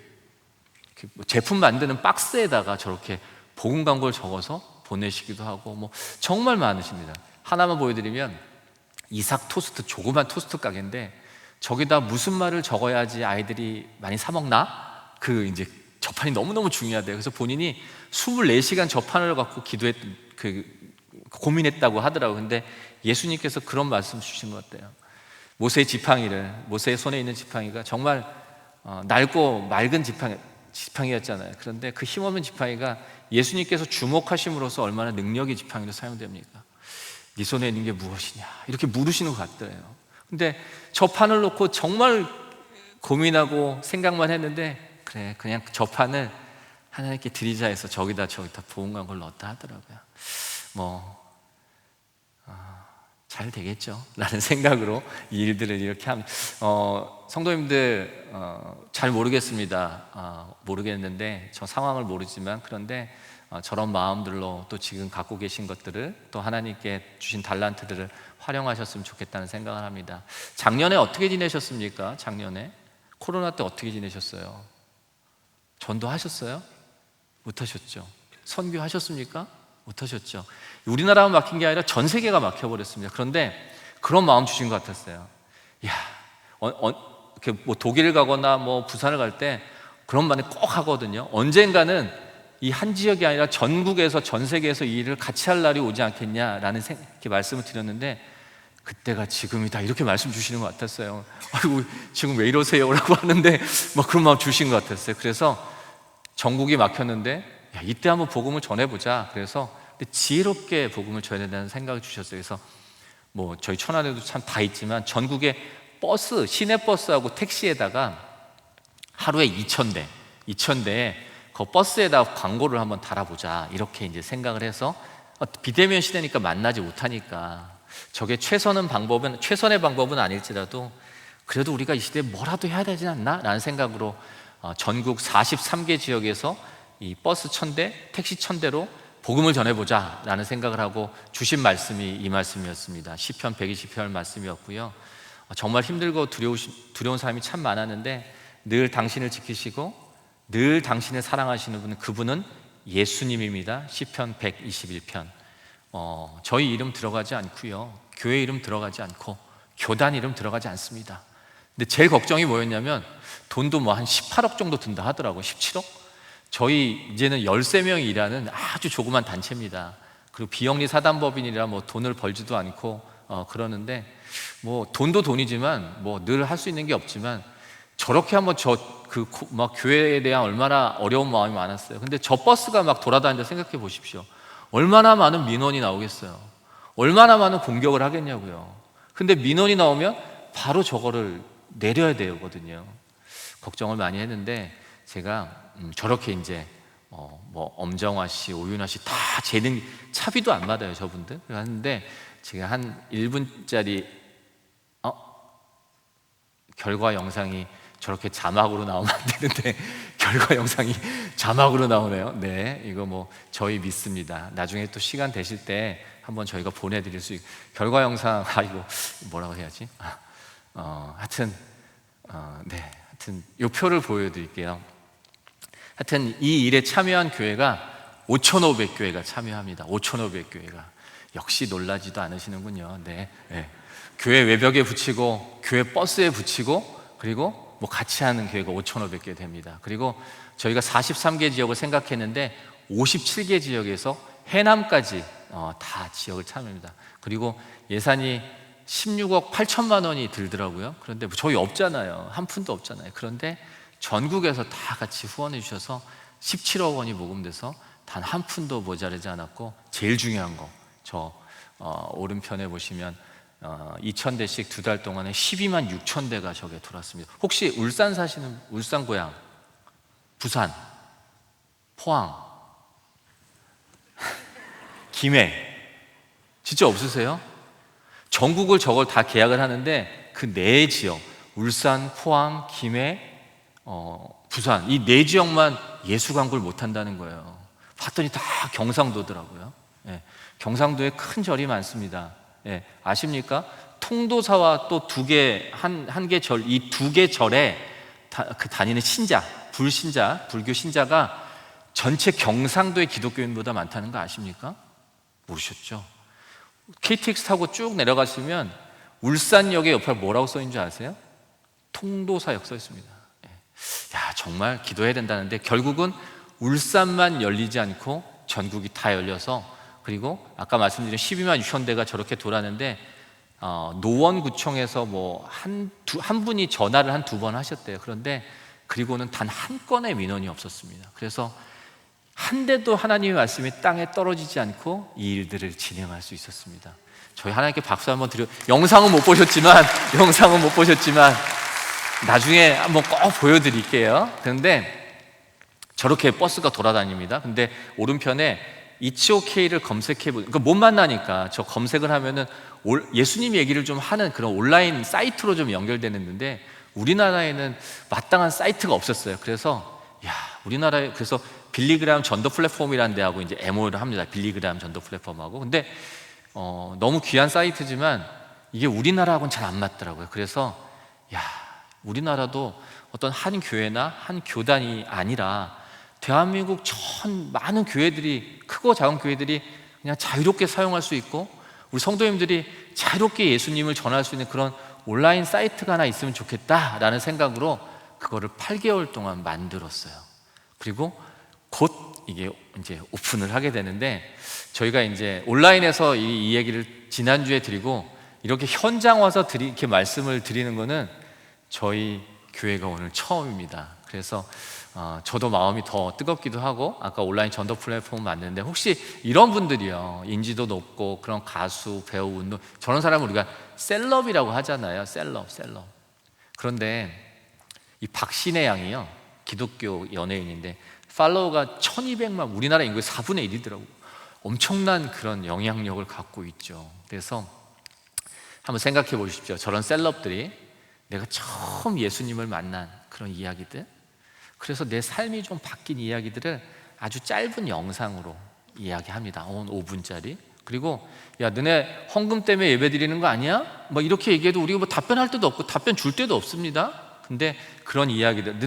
뭐 제품 만드는 박스에다가 저렇게 복음 광고를 적어서 보내시기도 하고, 뭐 정말 많으십니다. 하나만 보여드리면, 이삭 토스트, 조그만 토스트 가게인데 저기다 무슨 말을 적어야지 아이들이 많이 사 먹나? 그 이제 접판이 너무너무 중요하대요. 그래서 본인이 24시간 접판을 갖고 고민했다고 하더라고요. 근데 예수님께서 그런 말씀 주신 것 같아요. 모세의 지팡이를, 모세의 손에 있는 지팡이가 정말 낡고 맑은 지팡이였잖아요. 그런데 그 힘없는 지팡이가 예수님께서 주목하심으로써 얼마나 능력의 지팡이로 사용됩니까? 네 손에 있는 게 무엇이냐? 이렇게 물으시는 것 같더래요. 근데 저판을 놓고 정말 고민하고 생각만 했는데, 그래, 그냥 저판을 하나님께 드리자 해서 저기다 복음 광고를 넣었다 하더라고요. 잘 되겠죠? 라는 생각으로 이 일들을 이렇게 합니다. 성도님들, 잘 모르겠습니다. 모르겠는데, 저 상황을 모르지만, 그런데 저런 마음들로 또 지금 갖고 계신 것들을, 또 하나님께 주신 달란트들을 활용하셨으면 좋겠다는 생각을 합니다. 작년에 어떻게 지내셨습니까? 작년에 코로나 때 어떻게 지내셨어요? 전도하셨어요? 못하셨죠? 선교하셨습니까? 못하셨죠? 우리나라만 막힌 게 아니라 전 세계가 막혀버렸습니다. 그런데 그런 마음 주신 것 같았어요. 야, 이렇게 뭐 독일 가거나 뭐 부산을 갈 때 그런 말을 꼭 하거든요. 언젠가는 이 한 지역이 아니라 전국에서, 전 세계에서 이 일을 같이 할 날이 오지 않겠냐라는 이렇게 말씀을 드렸는데, 그때가 지금이다, 이렇게 말씀 주시는 것 같았어요. 아이고, 지금 왜 이러세요? 라고 하는데 뭐 그런 마음 주신 것 같았어요. 그래서 전국이 막혔는데, 야, 이때 한번 복음을 전해보자. 그래서 지혜롭게 복음을 전해야 된다는 생각을 주셨어요. 그래서 뭐 저희 천안에도 참 다 있지만 전국에 버스, 시내버스하고 택시에다가 하루에 2,000대에 그 버스에다 광고를 한번 달아보자, 이렇게 이제 생각을 해서, 비대면 시대니까 만나지 못하니까 저게 최선의 방법은 아닐지라도 그래도 우리가 이 시대에 뭐라도 해야 되지 않나? 라는 생각으로 전국 43개 지역에서 이 버스 1,000대, 택시 1,000대로 복음을 전해보자 라는 생각을 하고 주신 말씀이 이 말씀이었습니다. 시편 120편 말씀이었고요. 정말 힘들고 두려운 사람이 참 많았는데, 늘 당신을 지키시고 늘 당신을 사랑하시는 분은, 그분은 예수님입니다. 시편 121편. 저희 이름 들어가지 않고요, 교회 이름 들어가지 않고, 교단 이름 들어가지 않습니다. 근데 제일 걱정이 뭐였냐면, 돈도 뭐 한 18억 정도 든다 하더라고요. 17억? 저희 이제는 13명이 일하는 아주 조그만 단체입니다. 그리고 비영리 사단법인이라 뭐 돈을 벌지도 않고 그러는데, 뭐 돈도 돈이지만 뭐 늘 할 수 있는 게 없지만, 저렇게 한번 막 교회에 대한 얼마나 어려운 마음이 많았어요. 근데 저 버스가 막 돌아다닌다 생각해 보십시오. 얼마나 많은 민원이 나오겠어요. 얼마나 많은 공격을 하겠냐고요. 근데 민원이 나오면 바로 저거를 내려야 되거든요. 걱정을 많이 했는데, 제가 저렇게 이제 뭐 엄정화 씨, 오윤아 씨 다 재능, 차비도 안 받아요, 저분들. 하는데 제가 한 1분짜리 결과 영상이 저렇게 자막으로 나오면 안 되는데 결과 영상이 자막으로 나오네요. 네, 이거 뭐 저희 믿습니다. 나중에 또 시간 되실 때 한번 저희가 보내드릴 수 있고, 결과 영상, 이거 뭐라고 해야지? 하여튼 이 표를 보여드릴게요. 하여튼 이 일에 참여한 교회가 5,500교회가 참여합니다. 5,500교회가. 역시 놀라지도 않으시는군요. 네. 교회 외벽에 붙이고, 교회 버스에 붙이고, 그리고 뭐 같이 하는 교회가 5,500개 됩니다. 그리고 저희가 43개 지역을 생각했는데 57개 지역에서 해남까지 다 지역을 참여합니다. 그리고 예산이 16억 8천만 원이 들더라고요. 그런데 저희 없잖아요. 한 푼도 없잖아요. 그런데 전국에서 다 같이 후원해 주셔서 17억 원이 모금돼서 단 한 푼도 모자라지 않았고, 제일 중요한 거, 저 오른편에 보시면 2,000대씩 2달 동안에 12만 6천 대가 저게 돌았습니다. 혹시 울산 사시는, 울산 고향, 부산, 포항, 김해 진짜 없으세요? 전국을 저걸 다 계약을 하는데 그 네 지역, 울산, 포항, 김해, 부산, 이 네 지역만 예수광고를 못 한다는 거예요. 봤더니 다 경상도더라고요. 경상도에 큰 절이 많습니다. 아십니까? 통도사와 또 한 개 절, 이 두 개 절에 다니는 신자, 불신자, 불교 신자가 전체 경상도의 기독교인보다 많다는 거 아십니까? 모르셨죠? KTX 타고 쭉 내려가시면 울산역의 옆에 뭐라고 써 있는 줄 아세요? 통도사역 써 있습니다. 야, 정말 기도해야 된다는데 결국은 울산만 열리지 않고 전국이 다 열려서, 그리고 아까 말씀드린 12만 6천 대가 저렇게 돌았는데 노원구청에서 뭐 한 분이 전화를 한 2번 하셨대요. 그런데 그리고는 단 한 건의 민원이 없었습니다. 그래서 한 대도 하나님의 말씀이 땅에 떨어지지 않고 이 일들을 진행할 수 있었습니다. 저희 하나님께 박수 한번 드려. 영상은 못 보셨지만 나중에 한번 꼭 보여드릴게요. 그런데 저렇게 버스가 돌아다닙니다. 근데 오른편에 이치오케이를 검색해 보니까 못 만나니까 저 검색을 하면은 예수님 얘기를 좀 하는 그런 온라인 사이트로 좀 연결되는데 우리나라에는 마땅한 사이트가 없었어요. 그래서 우리나라에 그래서 빌리그람 전도 플랫폼이라는 데하고 이제 MOU를 합니다. 빌리그람 전도 플랫폼하고. 근데 너무 귀한 사이트지만 이게 우리나라하고는 잘 안 맞더라고요. 그래서 우리나라도 어떤 한 교회나 한 교단이 아니라 대한민국 전 많은 교회들이, 크고 작은 교회들이 그냥 자유롭게 사용할 수 있고 우리 성도님들이 자유롭게 예수님을 전할 수 있는 그런 온라인 사이트가 하나 있으면 좋겠다라는 생각으로 그거를 8개월 동안 만들었어요. 그리고 곧 이게 이제 오픈을 하게 되는데, 저희가 이제 온라인에서 이 얘기를 지난주에 드리고 이렇게 현장 와서 이렇게 말씀을 드리는 거는 저희 교회가 오늘 처음입니다. 그래서 저도 마음이 더 뜨겁기도 하고, 아까 온라인 전도 플랫폼 만드는데 혹시 이런 분들이요, 인지도 높고 그런 가수, 배우, 운동, 저런 사람을 우리가 셀럽이라고 하잖아요. 셀럽. 그런데 이 박신혜 양이요, 기독교 연예인인데 팔로워가 1200만, 우리나라 인구의 4분의 1이더라고요. 엄청난 그런 영향력을 갖고 있죠. 그래서 한번 생각해 보십시오. 저런 셀럽들이 내가 처음 예수님을 만난 그런 이야기들, 그래서 내 삶이 좀 바뀐 이야기들을 아주 짧은 영상으로 이야기합니다. 5분짜리. 그리고 너네 헌금 때문에 예배 드리는 거 아니야? 뭐 이렇게 얘기해도 우리가 뭐 답변할 때도 없고 답변 줄 때도 없습니다. 근데 그런 이야기들,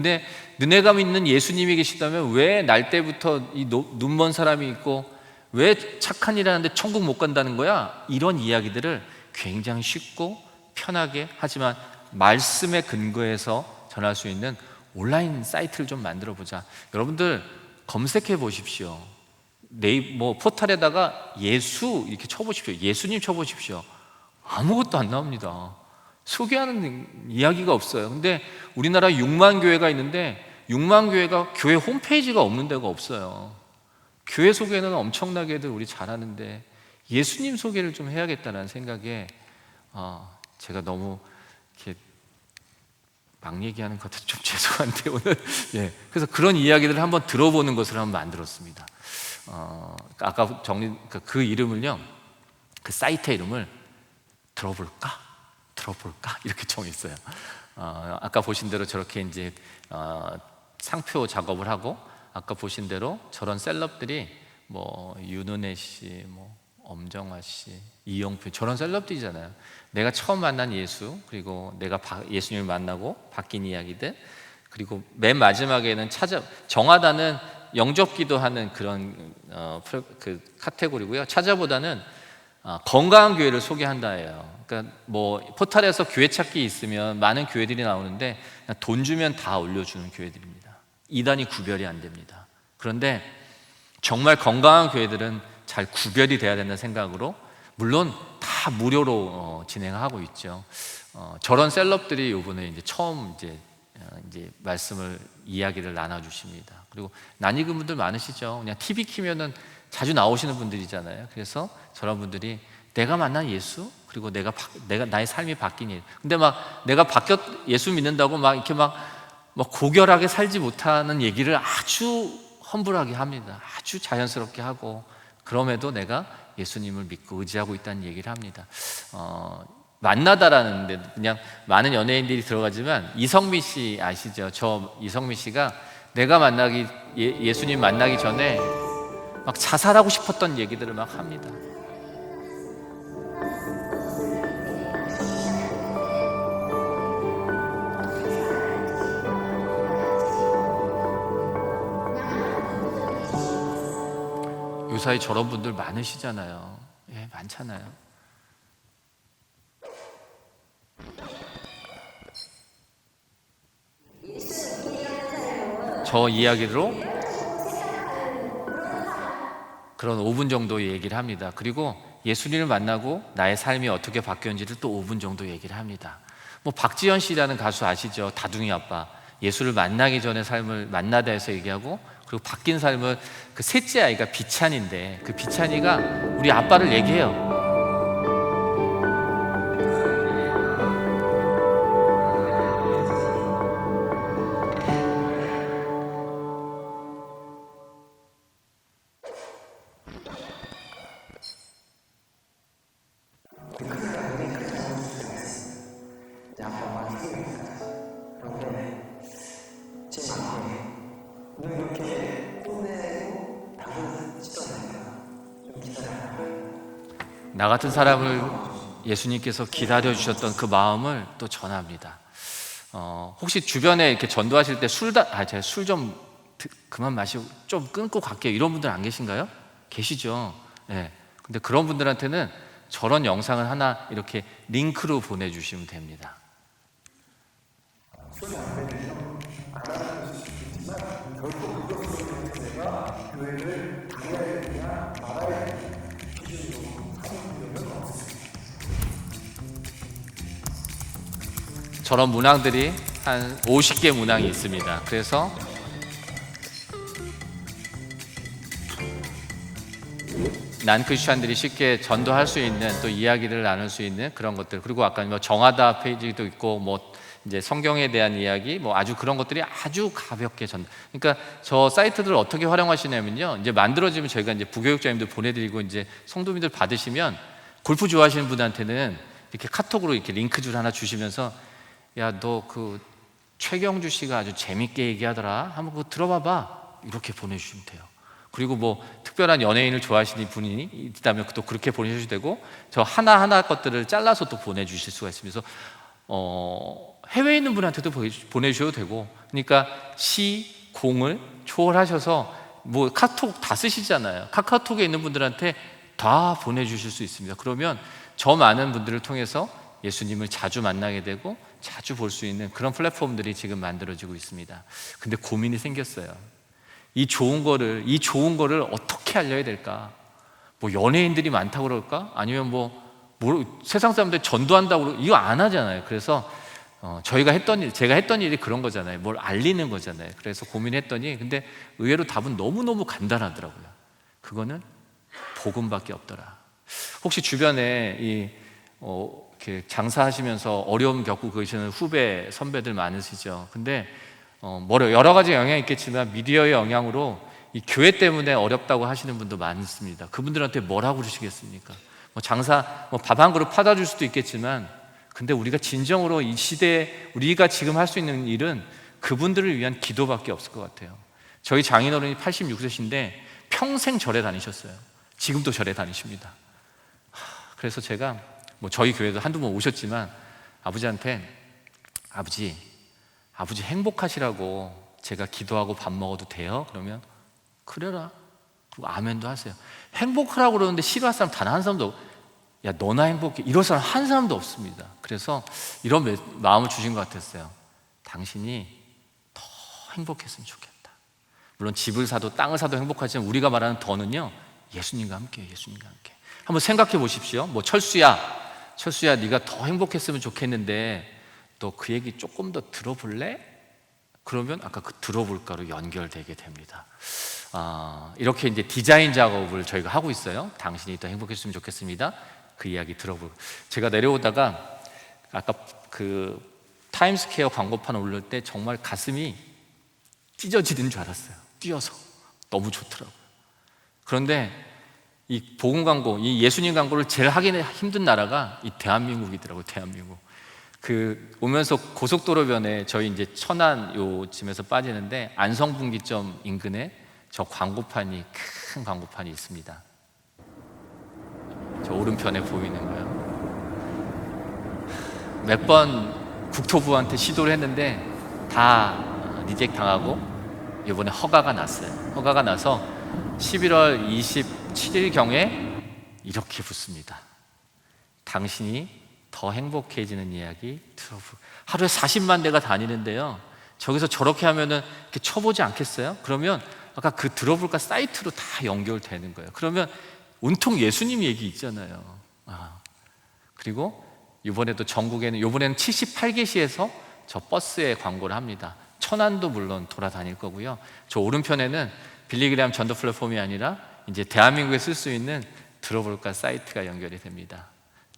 너네가 믿는 예수님이 계시다면 왜 날 때부터 이 눈먼 사람이 있고 왜 착한 일 하는데 천국 못 간다는 거야? 이런 이야기들을 굉장히 쉽고 편하게, 하지만 말씀에 근거해서 전할 수 있는 온라인 사이트를 좀 만들어 보자. 여러분들 검색해 보십시오. 포털에다가 예수 이렇게 쳐보십시오. 예수님 쳐보십시오. 아무것도 안 나옵니다. 소개하는 이야기가 없어요. 근데 우리나라 6만 교회가 있는데 6만 교회가 교회 홈페이지가 없는 데가 없어요. 교회 소개는 엄청나게들 우리 잘하는데 예수님 소개를 좀 해야겠다는 생각에 제가 너무 이렇게 막 얘기하는 것도 좀 죄송한데 오늘 그래서 그런 이야기들을 한번 들어보는 것을 한번 만들었습니다. 아까 그 이름을요, 그 사이트 이름을 들어볼까 이렇게 정했어요. 아까 보신 대로 저렇게 이제 상표 작업을 하고, 아까 보신 대로 저런 셀럽들이 뭐 윤은혜 씨, 뭐 엄정화 씨, 이영표, 저런 셀럽들이잖아요. 내가 처음 만난 예수, 그리고 내가 예수님을 만나고 바뀐 이야기들, 그리고 맨 마지막에는 정하다는 영접 기도하는 그런 그 카테고리고요. 찾아보다는 건강한 교회를 소개한다예요. 그러니까 뭐 포털에서 교회 찾기 있으면 많은 교회들이 나오는데 돈 주면 다 올려주는 교회들입니다. 이단이 구별이 안 됩니다. 그런데 정말 건강한 교회들은 잘 구별이 돼야 된다는 생각으로, 물론 다 무료로 진행하고 있죠. 저런 셀럽들이 이번에 이제 처음 이제 이야기를 나눠주십니다. 그리고 낯익은 분들 많으시죠. 그냥 TV 키면은 자주 나오시는 분들이잖아요. 그래서 저런 분들이 내가 만난 예수, 그리고 내가 나의 삶이 바뀐 일. 근데 막 내가 예수 믿는다고 막 이렇게 막 고결하게 살지 못하는 얘기를 아주 험불하게 합니다. 아주 자연스럽게 하고, 그럼에도 내가 예수님을 믿고 의지하고 있다는 얘기를 합니다. 만나다라는데 그냥 많은 연예인들이 들어가지만 이성미 씨 아시죠? 저 이성미 씨가 내가 예수님 만나기 전에 막 자살하고 싶었던 얘기들을 막 합니다. 교사에 저런 분들 많으시잖아요. 예, 많잖아요. 저 이야기로 그런 5분 정도 얘기를 합니다. 그리고 예수님을 만나고 나의 삶이 어떻게 바뀌었는지를 또 5분 정도 얘기를 합니다. 뭐 박지현 씨라는 가수 아시죠? 다둥이 아빠. 예수를 만나기 전에 삶을 만나다 해서 얘기하고, 그리고 바뀐 삶을, 그 셋째 아이가 비찬인데 그 비찬이가 우리 아빠를 얘기해요. 나 같은 사람을 예수님께서 기다려 주셨던 그 마음을 또 전합니다. 혹시 주변에 이렇게 전도하실 때 제가 술 좀 그만 마시고 좀 끊고 갈게요, 이런 분들 안 계신가요? 계시죠? 네. 근데 그런 분들한테는 저런 영상을 하나 이렇게 링크로 보내주시면 됩니다. 저런 문항들이 한 50개 문항이 있습니다. 그래서 난 크리스찬들이 쉽게 전도할 수 있는, 또 이야기를 나눌 수 있는 그런 것들, 그리고 아까 뭐 정하다 페이지도 있고, 뭐 이제 성경에 대한 이야기, 뭐 아주 그런 것들이 아주 가볍게 그러니까 저 사이트들을 어떻게 활용하시냐면요, 이제 만들어지면 저희가 이제 부교육자님들 보내드리고, 이제 성도님들 받으시면 골프 좋아하시는 분한테는 이렇게 카톡으로 이렇게 링크줄 하나 주시면서, 야, 너 그 최경주 씨가 아주 재밌게 얘기하더라, 한번 그거 들어봐봐, 이렇게 보내주시면 돼요. 그리고 뭐 특별한 연예인을 좋아하시는 분이 있다면 또 그렇게 보내주셔도 되고, 저 하나하나 것들을 잘라서 또 보내주실 수가 있습니다. 그래서 해외에 있는 분한테도 보내주셔도 되고, 그러니까 시, 공을 초월하셔서 뭐 카톡 다 쓰시잖아요. 카카오톡에 있는 분들한테 다 보내주실 수 있습니다. 그러면 저 많은 분들을 통해서 예수님을 자주 만나게 되고 자주 볼 수 있는 그런 플랫폼들이 지금 만들어지고 있습니다. 근데 고민이 생겼어요. 이 좋은 거를 어떻게 알려야 될까? 뭐 연예인들이 많다고 그럴까? 아니면 세상 사람들 전도한다고 그러고, 이거 안 하잖아요. 그래서 제가 했던 일이 그런 거잖아요. 뭘 알리는 거잖아요. 그래서 고민했더니, 근데 의외로 답은 너무너무 간단하더라고요. 그거는 복음밖에 없더라. 혹시 주변에 이렇게 장사하시면서 어려움 겪고 계시는 후배, 선배들 많으시죠? 근데 여러 가지 영향이 있겠지만 미디어의 영향으로 이 교회 때문에 어렵다고 하시는 분도 많습니다. 그분들한테 뭐라고 그러시겠습니까? 밥 한 그릇 팔아 줄 수도 있겠지만, 근데 우리가 진정으로 이 시대에 우리가 지금 할 수 있는 일은 그분들을 위한 기도밖에 없을 것 같아요. 저희 장인어른이 86세신데 평생 절에 다니셨어요. 지금도 절에 다니십니다. 그래서 제가 저희 교회도 한두 번 오셨지만 아버지한테 아버지 행복하시라고 제가 기도하고 밥 먹어도 돼요? 그러면 그래라, 그리고 아멘도 하세요. 행복하라고 그러는데 싫어할 사람 단 한 사람도 없고, 야 너나 행복해, 이럴 사람 한 사람도 없습니다. 그래서 이런 마음을 주신 것 같았어요. 당신이 더 행복했으면 좋겠다. 물론 집을 사도 땅을 사도 행복하지만 우리가 말하는 더는요, 예수님과 함께. 한번 생각해 보십시오. 철수야 네가 더 행복했으면 좋겠는데 너 그 얘기 조금 더 들어볼래? 그러면 아까 그 들어볼까로 연결되게 됩니다. 이렇게 이제 디자인 작업을 저희가 하고 있어요. 당신이 더 행복했으면 좋겠습니다. 그 이야기 들어보고, 제가 내려오다가 아까 그 타임스퀘어 광고판 올릴 때 정말 가슴이 찢어지는 줄 알았어요. 뛰어서 너무 좋더라고요. 그런데 이 복음 광고, 이 예수님 광고를 제일 하기 힘든 나라가 이 대한민국이더라고요. 대한민국. 오면서 고속도로변에 저희 이제 천안 요쯤에서 빠지는데 안성분기점 인근에 저 큰 광고판이 있습니다. 저 오른편에 보이는 거요. 몇 번 국토부한테 시도를 했는데 다 리젝트 당하고 이번에 허가가 났어요. 허가가 나서 11월 7일경에 이렇게 붙습니다. 당신이 더 행복해지는 이야기 들어보. 하루에 40만 대가 다니는데요. 저기서 저렇게 하면은 이렇게 쳐보지 않겠어요? 그러면 아까 그 들어볼까 사이트로 다 연결되는 거예요. 그러면 온통 예수님 얘기 있잖아요. 그리고 이번에도 전국에는 이번에는 78개시에서 저 버스에 광고를 합니다. 천안도 물론 돌아다닐 거고요. 저 오른편에는 빌리그램 전도 플랫폼이 아니라 이제 대한민국에 쓸 수 있는 들어볼까 사이트가 연결이 됩니다.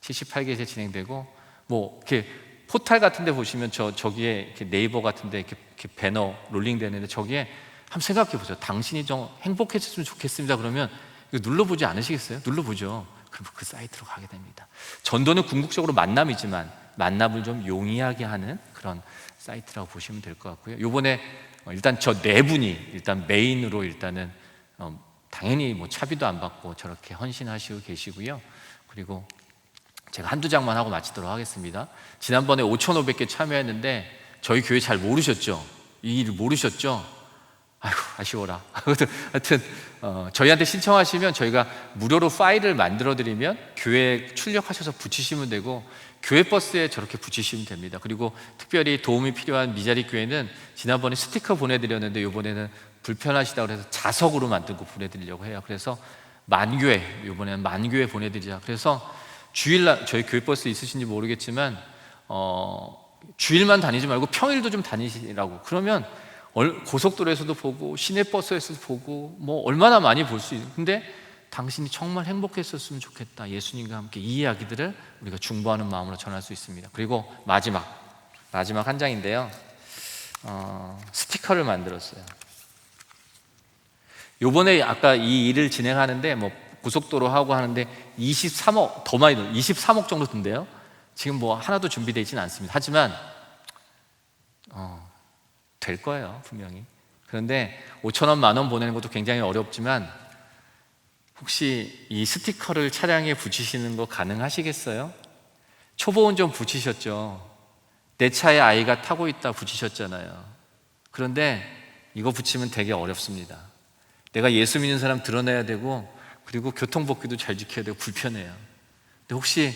78개시에 진행되고 뭐 이렇게 포탈 같은데 보시면 저기에 이렇게 네이버 같은데 이렇게 배너 롤링 되는데 저기에 한번 생각해 보세요. 당신이 좀 행복해졌으면 좋겠습니다. 그러면 이거 눌러보지 않으시겠어요? 눌러보죠. 그럼 그 사이트로 가게 됩니다. 전도는 궁극적으로 만남이지만 만남을 좀 용이하게 하는 그런 사이트라고 보시면 될 것 같고요. 요번에 일단 저 네 분이 일단 메인으로 일단은 당연히 뭐 차비도 안 받고 저렇게 헌신하시고 계시고요. 그리고 제가 한두 장만 하고 마치도록 하겠습니다. 지난번에 5,500개 참여했는데 저희 교회 잘 모르셨죠? 이 일 모르셨죠? 아이고 아쉬워라. 하여튼 저희한테 신청하시면 저희가 무료로 파일을 만들어 드리면 교회에 출력하셔서 붙이시면 되고 교회 버스에 저렇게 붙이시면 됩니다. 그리고 특별히 도움이 필요한 미자리 교회는 지난번에 스티커 보내드렸는데 이번에는 불편하시다고 해서 자석으로 만들고 보내드리려고 해요. 그래서 만교회, 이번에는 만교회 보내드리자. 그래서 주일날 저희 교회 버스 있으신지 모르겠지만 주일만 다니지 말고 평일도 좀 다니시라고. 그러면 고속도로에서도 보고 시내버스에서도 보고 뭐 얼마나 많이 볼 수 있어요. 근데 당신이 정말 행복했었으면 좋겠다, 예수님과 함께, 이 이야기들을 우리가 중보하는 마음으로 전할 수 있습니다. 그리고 마지막 한 장인데요, 스티커를 만들었어요. 요번에 아까 이 일을 진행하는데 뭐 고속도로 하고 하는데 23억, 더 많이 들 23억 정도 든대요. 지금 뭐 하나도 준비되어 있지는 않습니다. 하지만 될 거예요, 분명히. 그런데 5,000원, 10,000원 보내는 것도 굉장히 어렵지만 혹시 이 스티커를 차량에 붙이시는 거 가능하시겠어요? 초보운 좀 붙이셨죠? 내 차에 아이가 타고 있다 붙이셨잖아요. 그런데 이거 붙이면 되게 어렵습니다. 내가 예수 믿는 사람 드러내야 되고 그리고 교통법규도 잘 지켜야 되고 불편해요. 근데 혹시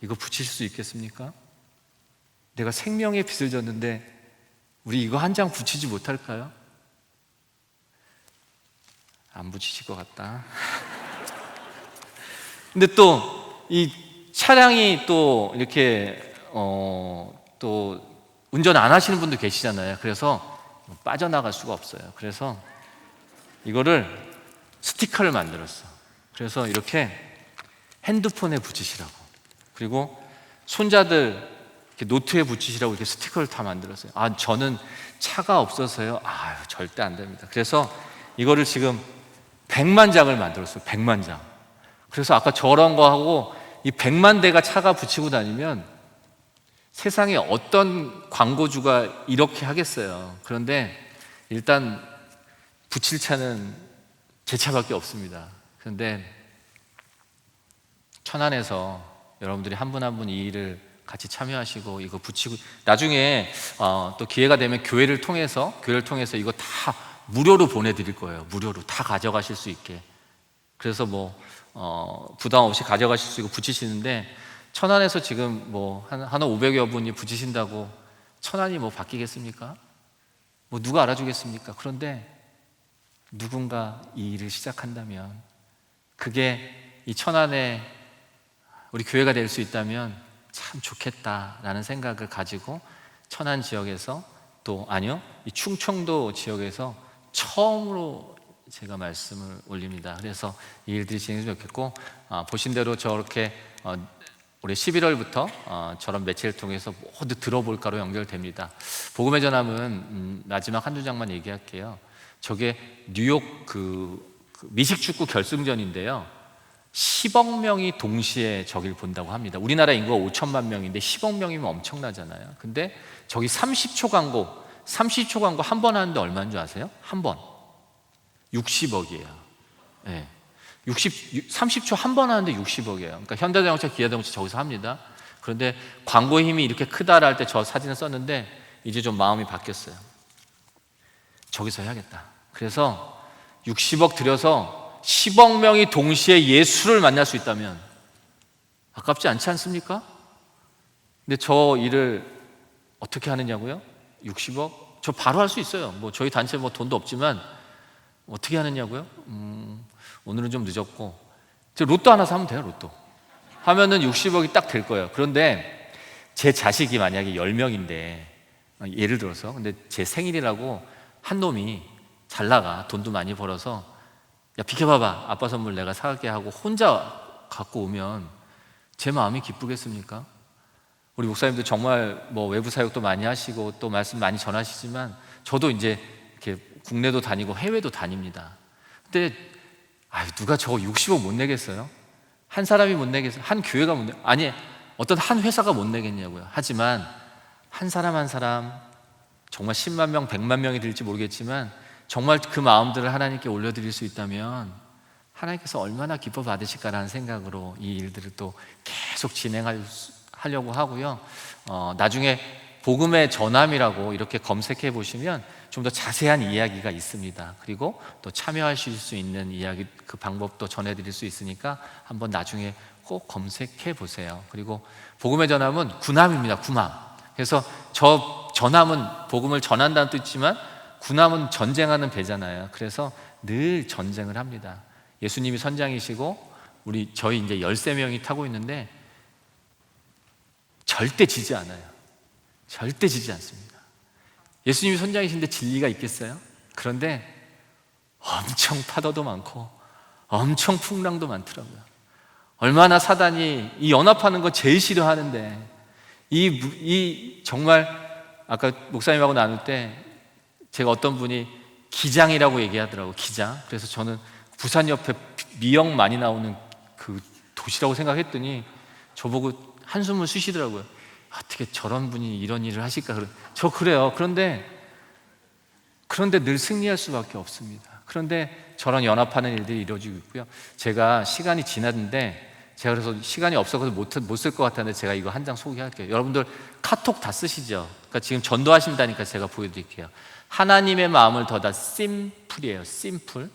이거 붙이실 수 있겠습니까? 내가 생명의 빚을 졌는데 우리 이거 한 장 붙이지 못할까요? 안 붙이실 것 같다. 근데 또 이 차량이 또 이렇게 또 운전 안 하시는 분도 계시잖아요. 그래서 빠져나갈 수가 없어요. 그래서 이거를 스티커를 만들었어. 그래서 이렇게 핸드폰에 붙이시라고, 그리고 손자들 이렇게 노트에 붙이시라고 이렇게 스티커를 다 만들었어요. 저는 차가 없어서요. 절대 안 됩니다. 그래서 이거를 지금 100만 장을 만들었어요. 100만 장. 그래서 아까 저런 거 하고 이 100만 대가 차가 붙이고 다니면 세상에 어떤 광고주가 이렇게 하겠어요. 그런데 일단 붙일 차는 제 차밖에 없습니다. 그런데 천안에서 여러분들이 한 분 한 분 이 일을 같이 참여하시고 이거 붙이고 나중에 또 기회가 되면 교회를 통해서 이거 다 무료로 보내드릴 거예요. 무료로 다 가져가실 수 있게. 그래서 뭐 부담 없이 가져가실 수 있고 붙이시는데, 천안에서 지금 뭐 한 500여 분이 붙이신다고 천안이 뭐 바뀌겠습니까? 뭐 누가 알아주겠습니까? 그런데 누군가 이 일을 시작한다면 그게 이 천안에 우리 교회가 될 수 있다면 참 좋겠다라는 생각을 가지고 천안 지역에서 이 충청도 지역에서 처음으로 제가 말씀을 올립니다. 그래서 이 일들이 진행되면 좋겠고, 보신 대로 저렇게 올해 11월부터 저런 매체를 통해서 모두 들어볼까로 연결됩니다. 복음의 전함은 마지막 한두 장만 얘기할게요. 저게 뉴욕 그 미식축구 결승전인데요, 10억 명이 동시에 저기를 본다고 합니다. 우리나라 인구가 5천만 명인데 10억 명이면 엄청나잖아요. 근데 저기 30초 광고 한 번 하는데 얼마인 줄 아세요? 한 번 60억이에요. 네. 30초 한 번 하는데 60억이에요. 그러니까 현대자동차, 기아자동차 저기서 합니다. 그런데 광고의 힘이 이렇게 크다라 할 때 저 사진을 썼는데 이제 좀 마음이 바뀌었어요. 저기서 해야겠다. 그래서 60억 들여서 10억 명이 동시에 예수를 만날 수 있다면 아깝지 않지 않습니까? 근데 저 일을 어떻게 하느냐고요? 60억? 저 바로 할 수 있어요. 뭐 저희 단체 뭐 돈도 없지만 어떻게 하느냐고요? 오늘은 좀 늦었고, 저 로또 하나 사면 돼요. 로또 하면은 60억이 딱 될 거예요. 그런데 제 자식이 만약에 10명인데 예를 들어서, 근데 제 생일이라고 한 놈이 잘 나가, 돈도 많이 벌어서 야 비켜봐봐, 아빠 선물 내가 사갈게 하고 혼자 갖고 오면 제 마음이 기쁘겠습니까? 우리 목사님도 정말 뭐 외부 사역도 많이 하시고 또 말씀 많이 전하시지만 저도 이제 이렇게 국내도 다니고 해외도 다닙니다. 근데 누가 저거 60억 못 내겠어요? 한 사람이 못 내겠어요? 한 교회가 못 내? 아니, 어떤 한 회사가 못 내겠냐고요. 하지만 한 사람 한 사람, 정말 10만 명, 100만 명이 될지 모르겠지만 정말 그 마음들을 하나님께 올려드릴 수 있다면 하나님께서 얼마나 기뻐 받으실까라는 생각으로 이 일들을 또 계속 진행하려고 하고요. 나중에 복음의 전함이라고 이렇게 검색해 보시면 좀 더 자세한 이야기가 있습니다. 그리고 또 참여하실 수 있는 이야기, 그 방법도 전해드릴 수 있으니까 한번 나중에 꼭 검색해 보세요. 그리고 복음의 전함은 군함입니다. 군함. 그래서 저 전함은 복음을 전한다는 뜻이지만 군함은 전쟁하는 배잖아요. 그래서 늘 전쟁을 합니다. 예수님이 선장이시고 저희 이제 13명이 타고 있는데 절대 지지 않아요. 절대 지지 않습니다. 예수님이 선장이신데 진리가 있겠어요? 그런데 엄청 파도도 많고 엄청 풍랑도 많더라고요. 얼마나 사단이 이 연합하는 거 제일 싫어하는데 정말 아까 목사님하고 나눌 때 제가 어떤 분이 기장이라고 얘기하더라고요. 기장. 그래서 저는 부산 옆에 미역 많이 나오는 그 도시라고 생각했더니 저보고 한숨을 쉬시더라고요. 어떻게 저런 분이 이런 일을 하실까? 저 그래요. 그런데 늘 승리할 수밖에 없습니다. 그런데 저런 연합하는 일들이 이루어지고 있고요. 제가 시간이 지났는데 제가 그래서 시간이 없어서 못 쓸 것 같았는데 제가 이거 한 장 소개할게요. 여러분들 카톡 다 쓰시죠? 그러니까 지금 전도하신다니까 제가 보여드릴게요. 하나님의 마음을 더다 심플이에요. 심플.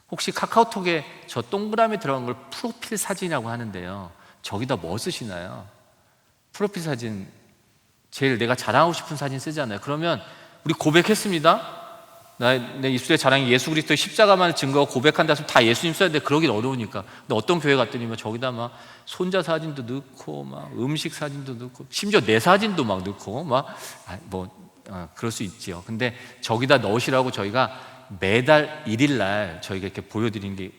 혹시 카카오톡에 저 동그라미 들어간 걸 프로필 사진이라고 하는데요. 저기다 뭐 쓰시나요? 프로필 사진, 제일 내가 자랑하고 싶은 사진 쓰잖아요. 그러면 우리 고백했습니다. 내 입술의 자랑이 예수 그리스도의 십자가만을 증거하고 고백한다 했으면 다 예수님 써야 돼. 그러긴 어려우니까. 근데 어떤 교회 갔더니 저기다 막 손자 사진도 넣고 막 음식 사진도 넣고 심지어 내 사진도 막 넣고 그럴 수 있지요. 근데 저기다 넣으시라고 저희가 매달 1일 날 저희가 이렇게 보여드리는 게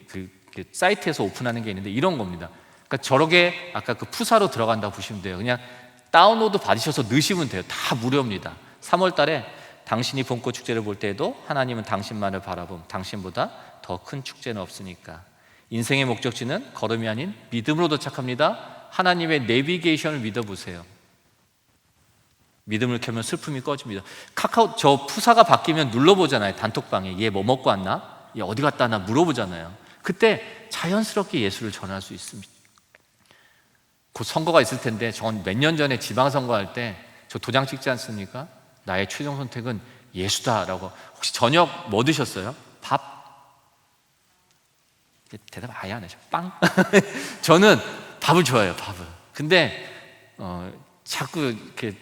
그 사이트에서 오픈하는 게 있는데 이런 겁니다. 그러니까 저렇게 아까 그 푸사로 들어간다고 보시면 돼요. 그냥 다운로드 받으셔서 넣으시면 돼요. 다 무료입니다. 3월 달에 당신이 봄꽃 축제를 볼 때에도 하나님은 당신만을 바라봄, 당신보다 더 큰 축제는 없으니까. 인생의 목적지는 걸음이 아닌 믿음으로 도착합니다. 하나님의 내비게이션을 믿어보세요. 믿음을 켜면 슬픔이 꺼집니다. 카카오 저 푸사가 바뀌면 눌러보잖아요. 단톡방에 얘 뭐 먹고 왔나? 얘 어디 갔다 왔나? 물어보잖아요. 그때 자연스럽게 예수를 전할 수 있습니다. 곧 선거가 있을 텐데 전 몇 년 전에 지방선거할 때 저 도장 찍지 않습니까? 나의 최종 선택은 예수다라고. 혹시 저녁 뭐 드셨어요? 밥? 대답 아예 안 하죠. 빵? 저는 밥을 좋아해요. 밥을. 근데 자꾸 이렇게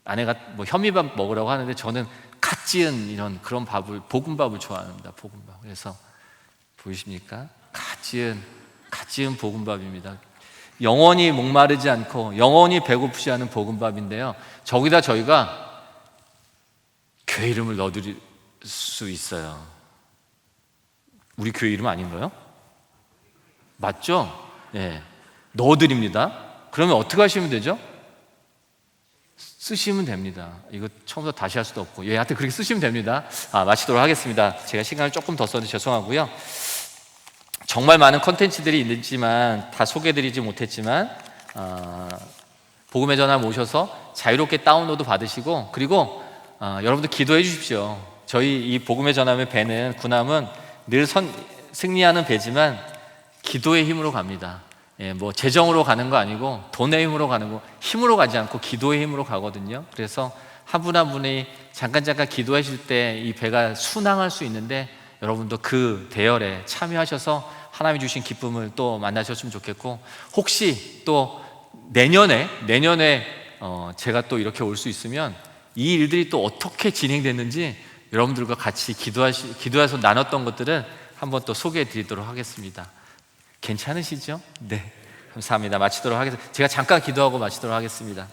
아내가 뭐 현미밥 먹으라고 하는데 저는 갓 지은 이런 그런 밥을, 볶음밥을 좋아합니다. 볶음밥. 그래서 보이십니까? 갓 지은 볶음밥입니다. 영원히 목마르지 않고 영원히 배고프지 않은 볶음밥인데요. 저기다 저희가 교회 이름을 넣어드릴 수 있어요. 우리 교회 이름 아닌가요? 맞죠? 네. 넣어드립니다. 그러면 어떻게 하시면 되죠? 쓰시면 됩니다. 이거 처음부터 다시 할 수도 없고. 하여튼 그렇게 쓰시면 됩니다. 마치도록 하겠습니다. 제가 시간을 조금 더 써서 죄송하고요. 정말 많은 컨텐츠들이 있지만 다 소개해드리지 못했지만 복음의 전함 오셔서 자유롭게 다운로드 받으시고, 그리고 여러분들 기도해 주십시오. 저희 이 복음의 전함의 배는, 군함은 늘 승리하는 배지만 기도의 힘으로 갑니다. 뭐 재정으로 가는 거 아니고 돈의 힘으로 가는 거, 힘으로 가지 않고 기도의 힘으로 가거든요. 그래서 한 분 한 분이 잠깐 기도하실 때 이 배가 순항할 수 있는데 여러분도 그 대열에 참여하셔서 하나님이 주신 기쁨을 또 만나셨으면 좋겠고, 혹시 또 내년에 제가 또 이렇게 올 수 있으면 이 일들이 또 어떻게 진행됐는지 여러분들과 같이 기도해서 나눴던 것들은 한번 또 소개해 드리도록 하겠습니다. 괜찮으시죠? 네, 감사합니다. 마치도록 하겠습니다. 제가 잠깐 기도하고 마치도록 하겠습니다.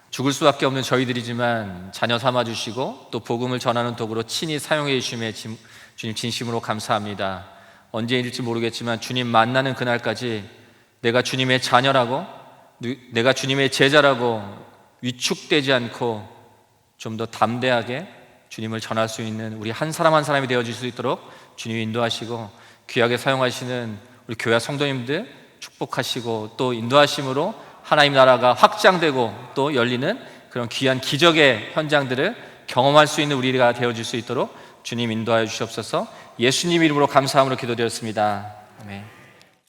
죽을 수밖에 없는 저희들이지만 자녀 삼아주시고 또 복음을 전하는 도구로 친히 사용해 주심에 주님 진심으로 감사합니다. 언제일지 모르겠지만 주님 만나는 그날까지 내가 주님의 자녀라고, 내가 주님의 제자라고 위축되지 않고 좀 더 담대하게 주님을 전할 수 있는 우리 한 사람 한 사람이 되어질 수 있도록 주님이 인도하시고 귀하게 사용하시는 우리 교회 성도님들 축복하시고 또 인도하심으로 하나님 나라가 확장되고 또 열리는 그런 귀한 기적의 현장들을 경험할 수 있는 우리가 되어질 수 있도록 주님 인도하여 주시옵소서. 예수님 이름으로 감사함으로 기도드렸습니다. 아멘.